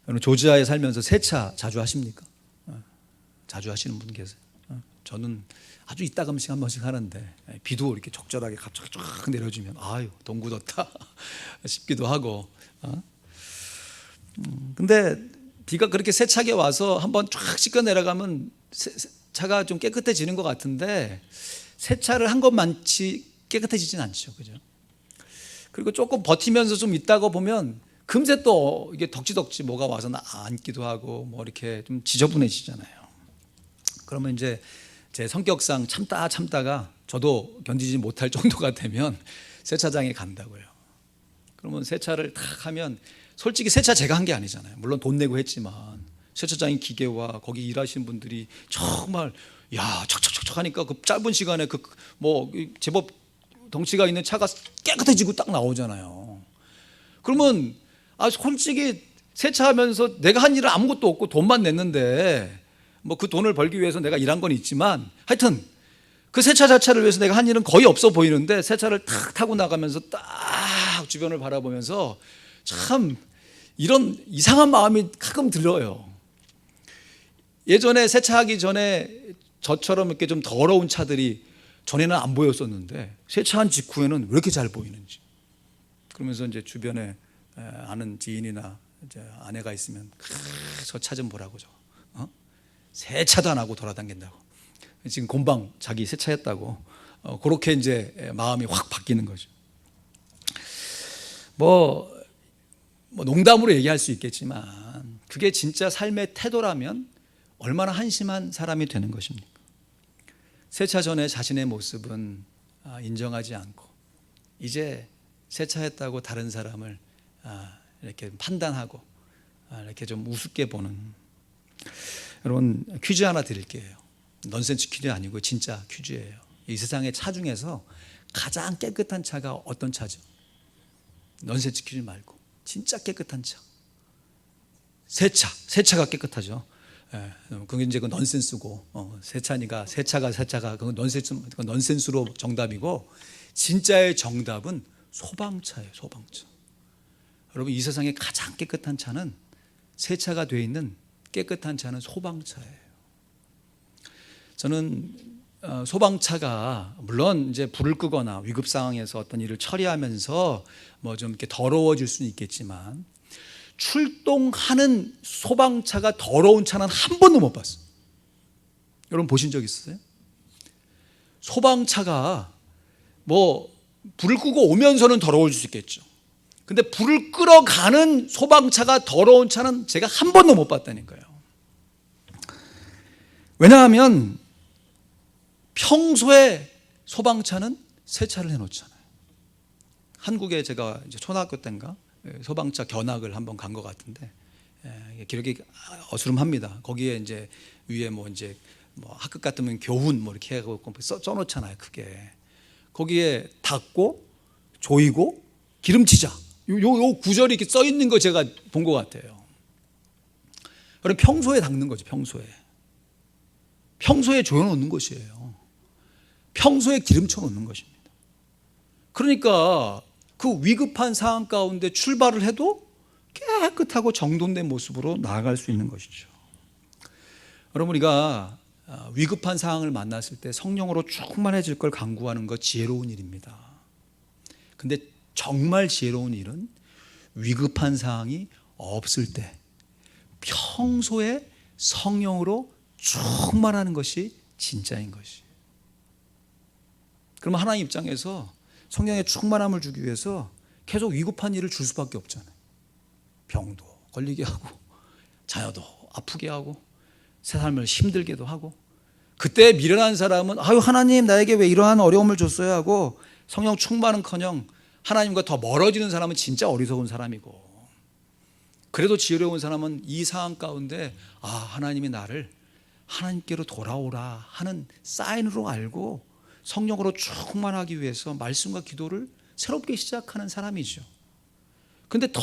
Speaker 1: 여러분, 조지아에 살면서 세차 자주 하십니까? 자주 하시는 분 계세요? 저는 아주 이따금씩 한 번씩 하는데 비도 이렇게 적절하게 갑자기 쫙 내려주면 아유 동구뒀다 싶기도 하고. 근데 비가 그렇게 세차게 와서 한번 쫙 씻겨 내려가면 차가 좀 깨끗해지는 것 같은데 세차를 한 것만치 깨끗해지진 않죠, 그죠? 그리고 조금 버티면서 좀 있다가 보면 금세 또 이게 덕지덕지 뭐가 와서 앉기도 하고 뭐 이렇게 좀 지저분해지잖아요. 그러면 이제 제 성격상 참다가 저도 견디지 못할 정도가 되면 세차장에 간다고요. 그러면 세차를 탁 하면 솔직히 세차 제가 한 게 아니잖아요. 물론 돈 내고 했지만 세차장의 기계와 거기 일하시는 분들이 정말 야 척척척척 하니까 그 짧은 시간에 그 뭐 제법 덩치가 있는 차가 깨끗해지고 딱 나오잖아요. 그러면 솔직히 세차하면서 내가 한 일은 아무것도 없고 돈만 냈는데 뭐 그 돈을 벌기 위해서 내가 일한 건 있지만 하여튼 그 세차 자체를 위해서 내가 한 일은 거의 없어 보이는데 세차를 탁 타고 나가면서 딱 주변을 바라보면서 참 이런 이상한 마음이 가끔 들어요. 예전에 세차하기 전에 저처럼 이렇게 좀 더러운 차들이 전에는 안 보였었는데 세차한 직후에는 왜 이렇게 잘 보이는지. 그러면서 이제 주변에 아는 지인이나 이제 아내가 있으면 저 차 좀 보라고 세차도 안 하고 돌아다닌다고. 지금 금방 자기 세차했다고. 그렇게 이제 마음이 확 바뀌는 거죠. 뭐 농담으로 얘기할 수 있겠지만 그게 진짜 삶의 태도라면 얼마나 한심한 사람이 되는 것입니까? 세차 전에 자신의 모습은 인정하지 않고 이제 세차했다고 다른 사람을 이렇게 판단하고 이렇게 좀 우습게 보는. 여러분 퀴즈 하나 드릴게요. 넌센스 퀴즈 아니고 진짜 퀴즈예요. 이 세상의 차 중에서 가장 깨끗한 차가 어떤 차죠? 넌센스 퀴즈 말고 진짜 깨끗한 차. 세차가 깨끗하죠. 그게 이제 그 넌센스고 세차가 그건 넌센스로 정답이고 진짜의 정답은 소방차예요. 소방차. 여러분 이 세상에 가장 깨끗한 차는 세차가 되어 있는 깨끗한 차는 소방차예요. 저는 소방차가 물론 이제 불을 끄거나 위급 상황에서 어떤 일을 처리하면서 뭐 좀 이렇게 더러워질 수는 있겠지만 출동하는 소방차가 더러운 차는 한 번도 못 봤어요. 여러분 보신 적 있으세요? 소방차가 뭐 불을 끄고 오면서는 더러워질 수 있겠죠. 근데 불을 끌어가는 소방차가 더러운 차는 제가 한 번도 못 봤다니까요. 왜냐하면 평소에 소방차는 세차를 해놓잖아요. 한국에 제가 이제 초등학교 때인가 소방차 견학을 한번 간 것 같은데 기록이 어스름합니다. 거기에 이제 위에 뭐 이제 뭐 학급 같으면 교훈 뭐 이렇게 하고 써놓잖아요. 크게 거기에 닦고 조이고 기름치자 요 구절이 이렇게 써 있는 거 제가 본 것 같아요. 그럼 평소에 닦는 거죠. 평소에 조여놓는 것이에요. 평소에 기름쳐 놓는 것입니다. 그러니까 그 위급한 상황 가운데 출발을 해도 깨끗하고 정돈된 모습으로 나아갈 수 있는 것이죠. 여러분 우리가 위급한 상황을 만났을 때 성령으로 충만해질 걸 간구하는 것 지혜로운 일입니다. 근데 정말 지혜로운 일은 위급한 상황이 없을 때 평소에 성령으로 충만하는 것이 진짜인 것이. 그러면 하나님 입장에서 성령의 충만함을 주기 위해서 계속 위급한 일을 줄 수밖에 없잖아요. 병도 걸리게 하고 자녀도 아프게 하고 새 삶을 힘들게도 하고 그때 미련한 사람은 아유 하나님 나에게 왜 이러한 어려움을 줬어요 하고 성령 충만은커녕 하나님과 더 멀어지는 사람은 진짜 어리석은 사람이고 그래도 지혜로운 사람은 이 상황 가운데 하나님이 나를 하나님께로 돌아오라 하는 사인으로 알고 성령으로 충만하기 위해서 말씀과 기도를 새롭게 시작하는 사람이죠. 그런데 더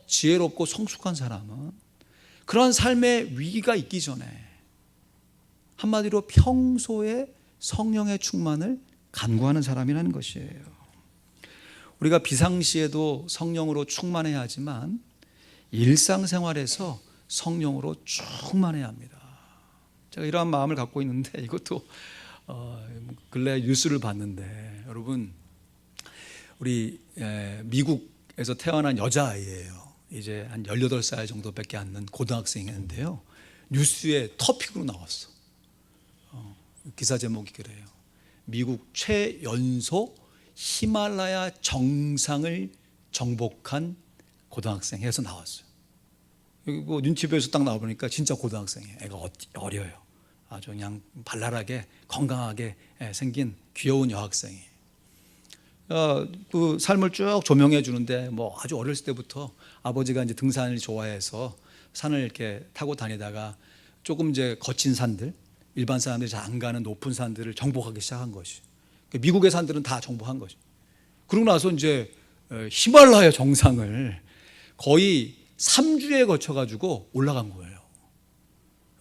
Speaker 1: 지혜롭고 성숙한 사람은 그런 삶의 위기가 있기 전에 한마디로 평소에 성령의 충만을 간구하는 사람이라는 것이에요. 우리가 비상시에도 성령으로 충만해야 하지만 일상생활에서 성령으로 충만해야 합니다. 제가 이러한 마음을 갖고 있는데 이것도 근래 뉴스를 봤는데 여러분 우리 미국에서 태어난 여자아이예요. 이제 한 18살 정도밖에 안 된 고등학생이었는데요. 뉴스에 토픽으로 나왔어. 기사 제목이 그래요. 미국 최연소 히말라야 정상을 정복한 고등학생 해서 나왔어요. 뭐 눈치표에서 딱 나와보니까 진짜 고등학생이에요. 애가 어려요. 아주 그냥 발랄하게 건강하게 생긴 귀여운 여학생이에요. 그 삶을 쭉 조명해 주는데 뭐 아주 어렸을 때부터 아버지가 이제 등산을 좋아해서 산을 이렇게 타고 다니다가 조금 이제 거친 산들, 일반 사람들이 잘 안 가는 높은 산들을 정복하기 시작한 것이. 미국의 산들은 다 정복한 것이. 그러고 나서 이제 히말라야 정상을 거의 3주에 거쳐 가지고 올라간 거예요.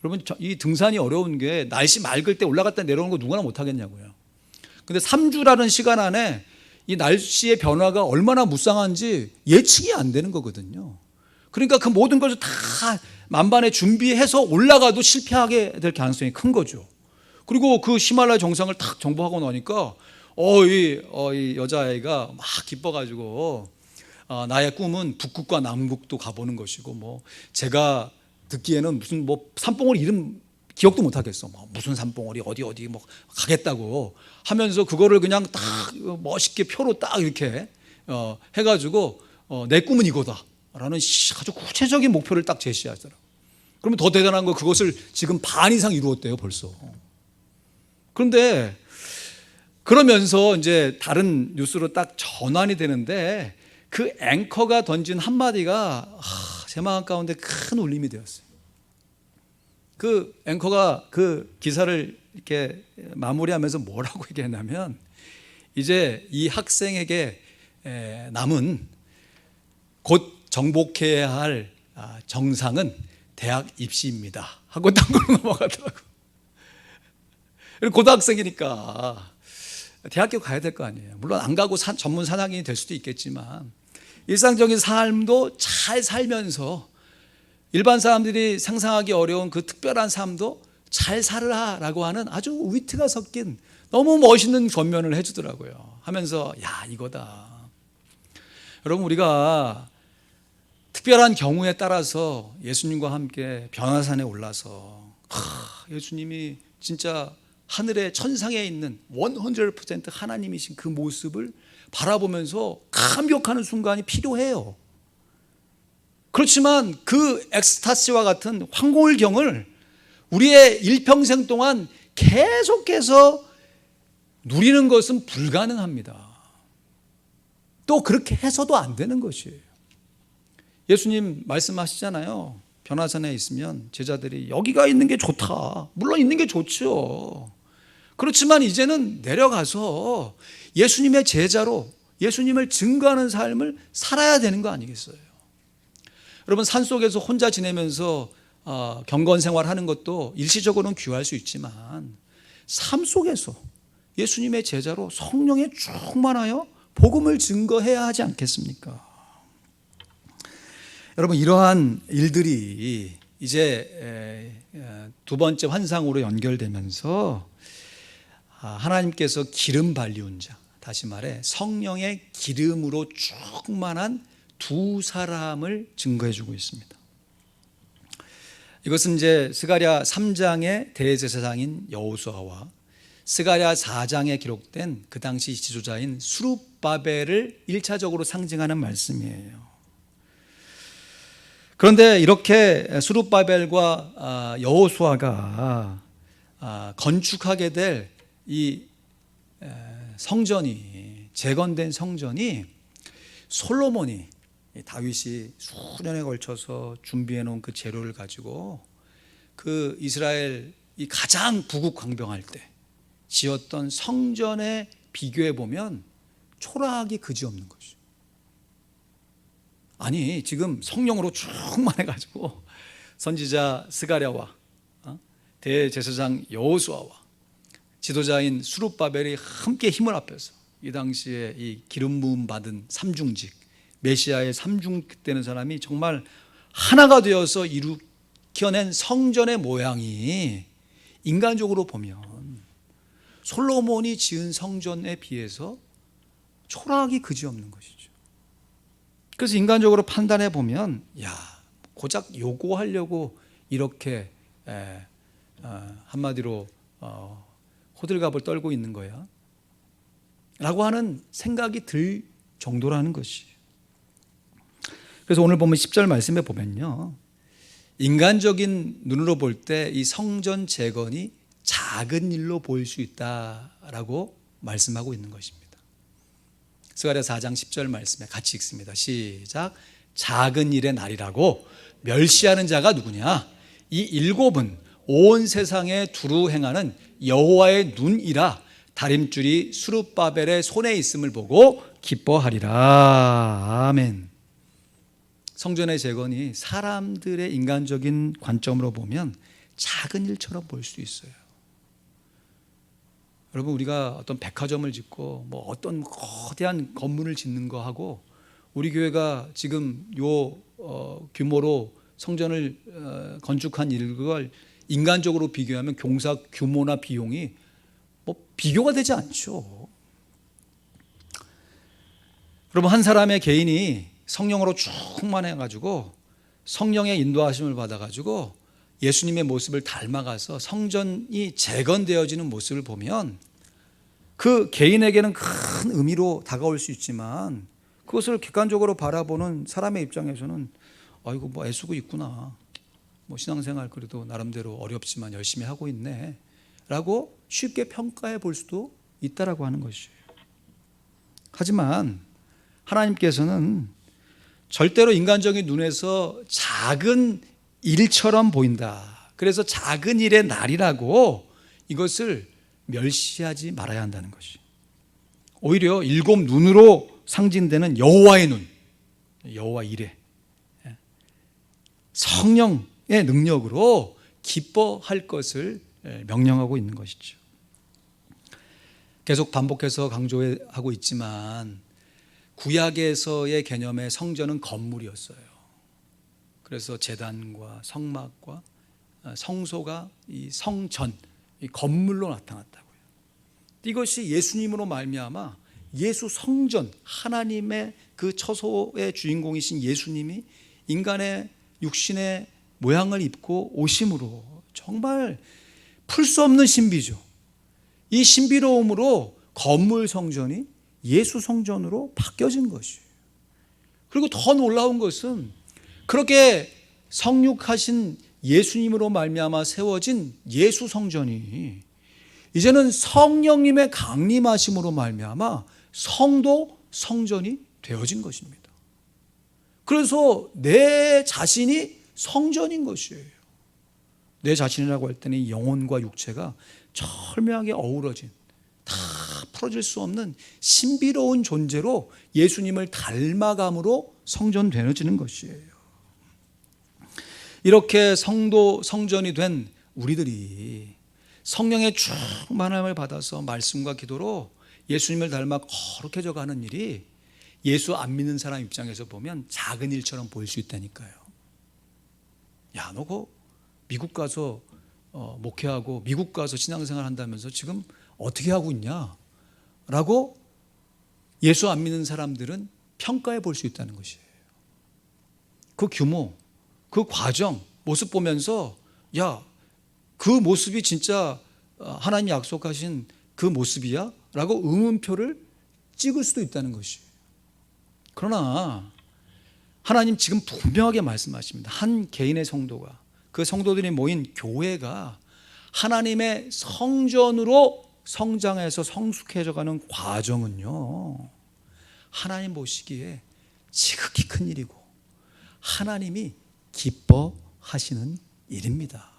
Speaker 1: 여러분 이 등산이 어려운 게 날씨 맑을 때 올라갔다 내려오는 거 누구나 못 하겠냐고요. 근데 3주라는 시간 안에 이 날씨의 변화가 얼마나 무쌍한지 예측이 안 되는 거거든요. 그러니까 그 모든 것을 다 만반에 준비해서 올라가도 실패하게 될 가능성이 큰 거죠. 그리고 그 히말라야 정상을 탁 정복하고 나니까 이 여자아이가 막 기뻐가지고 나의 꿈은 북극과 남극도 가보는 것이고 뭐 제가 듣기에는 무슨 뭐 산봉우리 이름 기억도 못 하겠어. 뭐 무슨 산봉우리 어디 뭐 가겠다고 하면서 그거를 그냥 딱 멋있게 표로 딱 이렇게 해가지고 내 꿈은 이거다라는 아주 구체적인 목표를 딱 제시하더라고. 그러면 더 대단한 거 그것을 지금 반 이상 이루었대요 벌써. 그런데 그러면서 이제 다른 뉴스로 딱 전환이 되는데 그 앵커가 던진 한마디가 제 마음 가운데 큰 울림이 되었어요. 그 앵커가 그 기사를 이렇게 마무리하면서 뭐라고 얘기했냐면 이제 이 학생에게 남은 곧 정복해야 할 정상은 대학 입시입니다 하고 딴 걸로 넘어가더라고. 고등학생이니까 대학교 가야 될 거 아니에요. 물론 안 가고 전문 사장이 될 수도 있겠지만 일상적인 삶도 잘 살면서 일반 사람들이 상상하기 어려운 그 특별한 삶도 잘 살으라라고 하는 아주 위트가 섞인 너무 멋있는 권면을 해주더라고요. 하면서 야 이거다. 여러분 우리가 특별한 경우에 따라서 예수님과 함께 변화산에 올라서 예수님이 진짜 하늘의 천상에 있는 100% 하나님이신 그 모습을 바라보면서 감격하는 순간이 필요해요. 그렇지만 그 엑스타시와 같은 황홀경을 우리의 일평생 동안 계속해서 누리는 것은 불가능합니다. 또 그렇게 해서도 안 되는 것이에요. 예수님 말씀하시잖아요. 변화산에 있으면 제자들이 여기가 있는 게 좋다. 물론 있는 게 좋죠. 그렇지만 이제는 내려가서 예수님의 제자로 예수님을 증거하는 삶을 살아야 되는 거 아니겠어요? 여러분 산속에서 혼자 지내면서 경건 생활하는 것도 일시적으로는 귀할 수 있지만 삶 속에서 예수님의 제자로 성령에 충만하여 복음을 증거해야 하지 않겠습니까? 여러분 이러한 일들이 이제 두 번째 환상으로 연결되면서 하나님께서 기름 발리운 자, 다시 말해 성령의 기름으로 충만한 두 사람을 증거해 주고 있습니다. 이것은 이제 스가랴 3장의 대제사장인 여호수아와 스가랴 4장에 기록된 그 당시 지도자인 스룹바벨을 1차적으로 상징하는 말씀이에요. 그런데 이렇게 스룹바벨과 여호수아가 건축하게 될 이 성전이 재건된 성전이 솔로몬이 다윗이 수년에 걸쳐서 준비해 놓은 그 재료를 가지고 그 이스라엘 이 가장 부국강병할 때 지었던 성전에 비교해 보면 초라하기 그지없는 것이죠. 아니 지금 성령으로 충만해 가지고 선지자 스가랴와 대제사장 여호수아와 지도자인 스룹바벨이 함께 힘을 합해서 이 당시에 이 기름 부음 받은 삼중직 메시아의 삼중직 되는 사람이 정말 하나가 되어서 일으켜낸 성전의 모양이 인간적으로 보면 솔로몬이 지은 성전에 비해서 초라하기 그지없는 것이죠. 그래서 인간적으로 판단해 보면 고작 요구하려고 이렇게 한마디로 호들갑을 떨고 있는 거야 라고 하는 생각이 들 정도라는 것이. 그래서 오늘 보면 10절 말씀에 보면요, 인간적인 눈으로 볼 때 이 성전 재건이 작은 일로 보일 수 있다라고 말씀하고 있는 것입니다. 스가랴 4장 10절 말씀에 같이 읽습니다. 시작. 작은 일의 날이라고 멸시하는 자가 누구냐? 이 일곱은 온 세상에 두루 행하는 여호와의 눈이라 다림줄이 스룹바벨의 손에 있음을 보고 기뻐하리라. 아멘. 성전의 재건이 사람들의 인간적인 관점으로 보면 작은 일처럼 보일 수 있어요. 여러분, 우리가 어떤 백화점을 짓고 어떤 거대한 건물을 짓는 거 하고 우리 교회가 지금 규모로 성전을 건축한 일을 인간적으로 비교하면 공사 규모나 비용이 비교가 되지 않죠. 여러분, 한 사람의 개인이 성령으로 충만해가지고 성령의 인도하심을 받아가지고 예수님의 모습을 닮아가서 성전이 재건되어지는 모습을 보면 그 개인에게는 큰 의미로 다가올 수 있지만 그것을 객관적으로 바라보는 사람의 입장에서는 아이고 애쓰고 있구나, 신앙생활 그래도 나름대로 어렵지만 열심히 하고 있네 라고 쉽게 평가해 볼 수도 있다라고 하는 것이에요. 하지만 하나님께서는 절대로 인간적인 눈에서 작은 일처럼 보인다, 그래서 작은 일의 날이라고 이것을 멸시하지 말아야 한다는 것이. 오히려 일곱 눈으로 상징되는 여호와의 눈, 여호와 이레, 성령의 능력으로 기뻐할 것을 명령하고 있는 것이죠. 계속 반복해서 강조하고 있지만 구약에서의 개념의 성전은 건물이었어요. 그래서 제단과 성막과 성소가 이 성전, 이 건물로 나타났다고요. 이것이 예수님으로 말미암아 예수 성전, 하나님의 그 처소의 주인공이신 예수님이 인간의 육신의 모양을 입고 오심으로 정말 풀 수 없는 신비죠. 이 신비로움으로 건물 성전이 예수 성전으로 바뀌어진 것이에요. 그리고 더 놀라운 것은 그렇게 성육하신 예수님으로 말미암아 세워진 예수 성전이 이제는 성령님의 강림하심으로 말미암아 성도 성전이 되어진 것입니다. 그래서 내 자신이 성전인 것이에요. 내 자신이라고 할 때는 영혼과 육체가 절묘하게 어우러진, 다 풀어질 수 없는 신비로운 존재로 예수님을 닮아감으로 성전 되어지는 것이에요. 이렇게 성도 성전이 된 우리들이 성령의 충만함을 받아서 말씀과 기도로 예수님을 닮아 거룩해져 가는 일이 예수 안 믿는 사람 입장에서 보면 작은 일처럼 보일 수 있다니까요. 야, 너 그 미국 가서 목회하고 미국 가서 신앙생활 한다면서 지금 어떻게 하고 있냐? 라고 예수 안 믿는 사람들은 평가해 볼 수 있다는 것이에요. 그 규모, 그 과정, 모습 보면서 야, 그 모습이 진짜 하나님이 약속하신 그 모습이야? 라고 의문표를 찍을 수도 있다는 것이에요. 그러나 하나님 지금 분명하게 말씀하십니다. 한 개인의 성도가, 그 성도들이 모인 교회가 하나님의 성전으로 성장해서 성숙해져가는 과정은요, 하나님 보시기에 지극히 큰 일이고 하나님이 기뻐하시는 일입니다.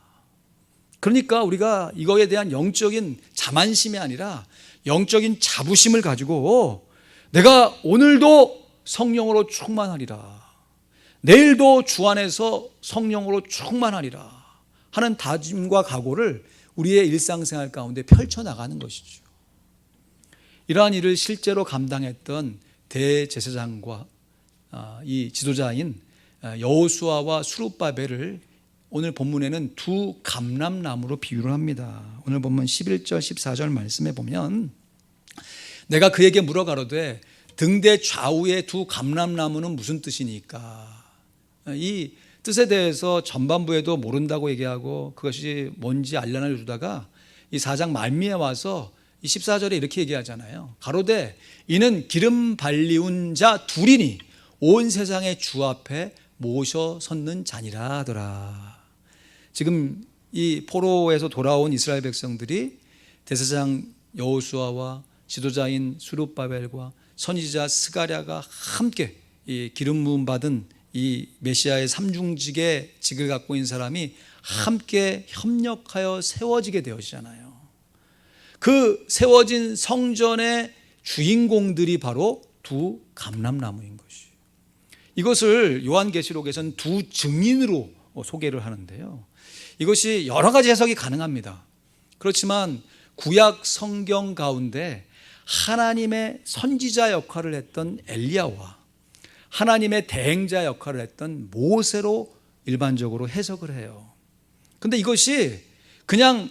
Speaker 1: 그러니까 우리가 이거에 대한 영적인 자만심이 아니라 영적인 자부심을 가지고 내가 오늘도 성령으로 충만하리라, 내일도 주 안에서 성령으로 충만하리라 하는 다짐과 각오를 우리의 일상생활 가운데 펼쳐나가는 것이죠. 이러한 일을 실제로 감당했던 대제사장과 이 지도자인 여호수아와 스룹바벨을 오늘 본문에는 두 감람나무로 비유를 합니다. 오늘 본문 11절 14절 말씀에 보면 내가 그에게 물어 가로되 등대 좌우의 두 감람나무는 무슨 뜻이니까? 이 뜻에 대해서 전반부에도 모른다고 얘기하고 그것이 뭔지 알려주다가 이 4장 말미에 와서 이 14절에 이렇게 얘기하잖아요. 가로되 이는 기름 발리운 자 둘이니 온 세상의 주 앞에 모셔 섰는 자니라 하더라. 지금 이 포로에서 돌아온 이스라엘 백성들이 대제사장 여호수아와 지도자인 스룹바벨과 선지자 스가랴가 함께 이 기름 부음 받은 이 메시아의 삼중직의 직을 갖고 있는 사람이 함께 협력하여 세워지게 되어지잖아요. 그 세워진 성전의 주인공들이 바로 두 감람나무인 것이. 이것을 요한계시록에서는 두 증인으로 소개를 하는데요. 이것이 여러 가지 해석이 가능합니다. 그렇지만 구약 성경 가운데 하나님의 선지자 역할을 했던 엘리야와 하나님의 대행자 역할을 했던 모세로 일반적으로 해석을 해요. 그런데 이것이 그냥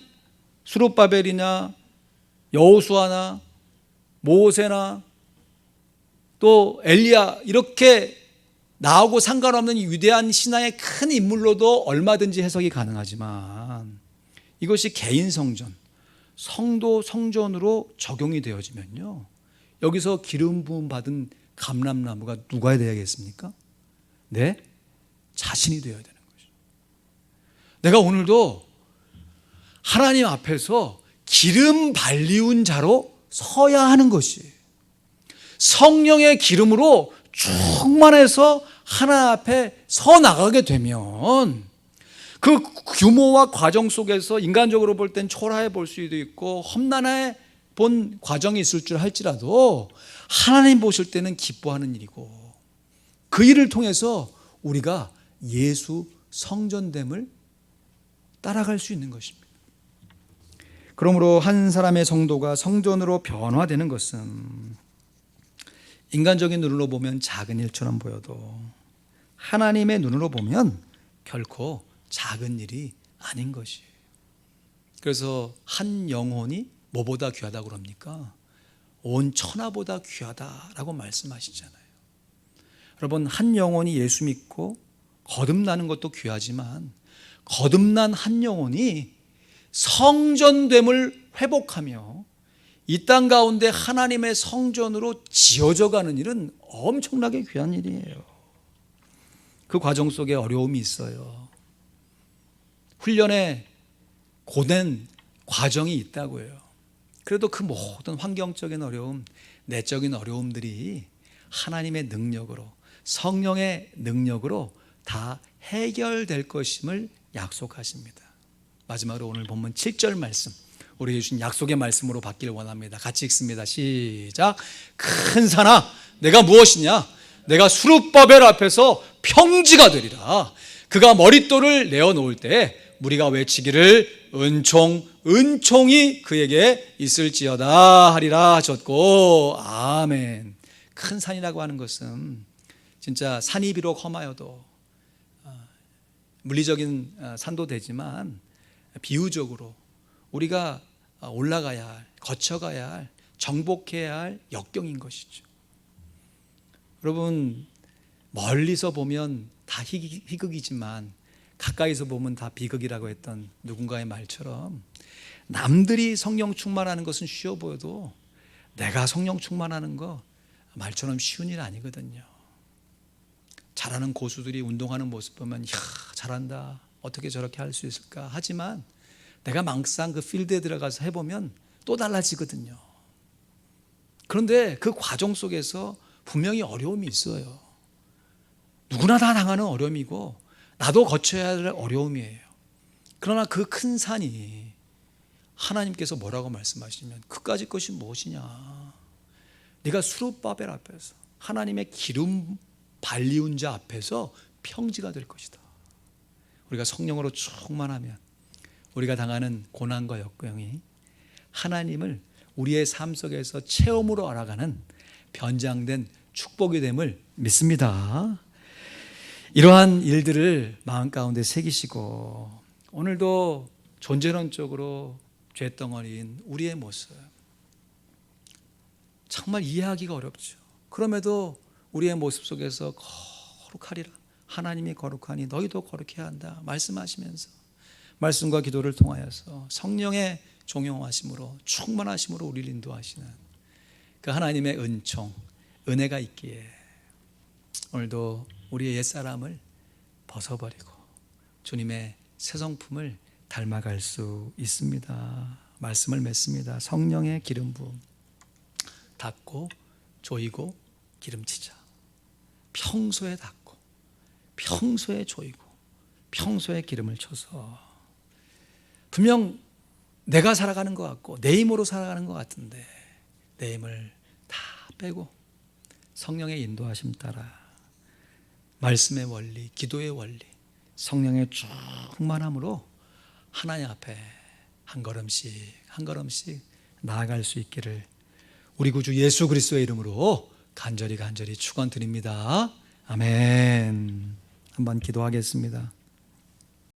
Speaker 1: 스룹바벨이나 여호수아나 모세나 또 엘리야 이렇게 나하고 상관없는 위대한 신앙의 큰 인물로도 얼마든지 해석이 가능하지만 이것이 개인 성전, 성도 성전으로 적용이 되어지면요, 여기서 기름 부음 받은 감람나무가 누가 되어야겠습니까? 내 자신이 되어야 되는 거죠. 내가 오늘도 하나님 앞에서 기름 발리운 자로 서야 하는 것이, 성령의 기름으로 충만해서 하나님 앞에 서 나가게 되면 그 규모와 과정 속에서 인간적으로 볼 땐 초라해 볼 수도 있고 험난해 본 과정이 있을 줄 할지라도 하나님 보실 때는 기뻐하는 일이고, 그 일을 통해서 우리가 예수 성전됨을 따라갈 수 있는 것입니다. 그러므로 한 사람의 성도가 성전으로 변화되는 것은 인간적인 눈으로 보면 작은 일처럼 보여도 하나님의 눈으로 보면 결코 작은 일이 아닌 것이에요. 그래서 한 영혼이 뭐보다 귀하다고 그럽니까? 온 천하보다 귀하다라고 말씀하시잖아요. 여러분, 한 영혼이 예수 믿고 거듭나는 것도 귀하지만 거듭난 한 영혼이 성전됨을 회복하며 이 땅 가운데 하나님의 성전으로 지어져 가는 일은 엄청나게 귀한 일이에요. 그 과정 속에 어려움이 있어요. 훈련에 고된 과정이 있다고 해요. 그래도 그 모든 환경적인 어려움, 내적인 어려움들이 하나님의 능력으로, 성령의 능력으로 다 해결될 것임을 약속하십니다. 마지막으로 오늘 본문 7절 말씀, 우리 주신 약속의 말씀으로 받기를 원합니다. 같이 읽습니다. 시작. 큰 산아, 내가 무엇이냐? 내가 스룹바벨 앞에서 평지가 되리라. 그가 머릿돌을 내어놓을 때 우리가 외치기를 은총이 그에게 있을지어다 하리라 하셨고, 아멘. 큰 산이라고 하는 것은 진짜 산이 비록 험하여도 물리적인 산도 되지만 비유적으로 우리가 올라가야 할, 거쳐가야 할, 정복해야 할 역경인 것이죠. 여러분, 멀리서 보면 다 희극이지만 가까이서 보면 다 비극이라고 했던 누군가의 말처럼 남들이 성령 충만하는 것은 쉬워 보여도 내가 성령 충만하는 거 말처럼 쉬운 일 아니거든요. 잘하는 고수들이 운동하는 모습 보면 이야, 잘한다, 어떻게 저렇게 할 수 있을까 하지만 내가 막상 그 필드에 들어가서 해보면 또 달라지거든요. 그런데 그 과정 속에서 분명히 어려움이 있어요. 누구나 다 당하는 어려움이고 나도 거쳐야 할 어려움이에요. 그러나 그 큰 산이 하나님께서 뭐라고 말씀하시냐면 그까짓 것이 무엇이냐? 네가 스룹바벨 앞에서 하나님의 기름 발리운 자 앞에서 평지가 될 것이다. 우리가 성령으로 충만하면 우리가 당하는 고난과 역경이 하나님을 우리의 삶 속에서 체험으로 알아가는 변장된 축복이 됨을 믿습니다. 이러한 일들을 마음 가운데 새기시고 오늘도 존재론적으로 죄덩어리인 우리의 모습 정말 이해하기가 어렵죠. 그럼에도 우리의 모습 속에서 거룩하리라, 하나님이 거룩하니 너희도 거룩해야 한다 말씀하시면서 말씀과 기도를 통하여서 성령의 종용하심으로 충만하심으로 우리를 인도하시는 그 하나님의 은총, 은혜가 있기에 오늘도 우리의 옛사람을 벗어버리고 주님의 새 성품을 닮아갈 수 있습니다. 말씀을 맺습니다. 성령의 기름 부음, 닦고 조이고 기름치자. 평소에 닦고 평소에 조이고 평소에 기름을 쳐서 분명 내가 살아가는 것 같고 내 힘으로 살아가는 것 같은데 내 힘을 다 빼고 성령의 인도하심 따라 말씀의 원리, 기도의 원리, 성령의 충만함으로 하나님 앞에 한 걸음씩 한 걸음씩 나아갈 수 있기를 우리 구주 예수 그리스도의 이름으로 간절히 축원드립니다. 아멘. 한번 기도하겠습니다.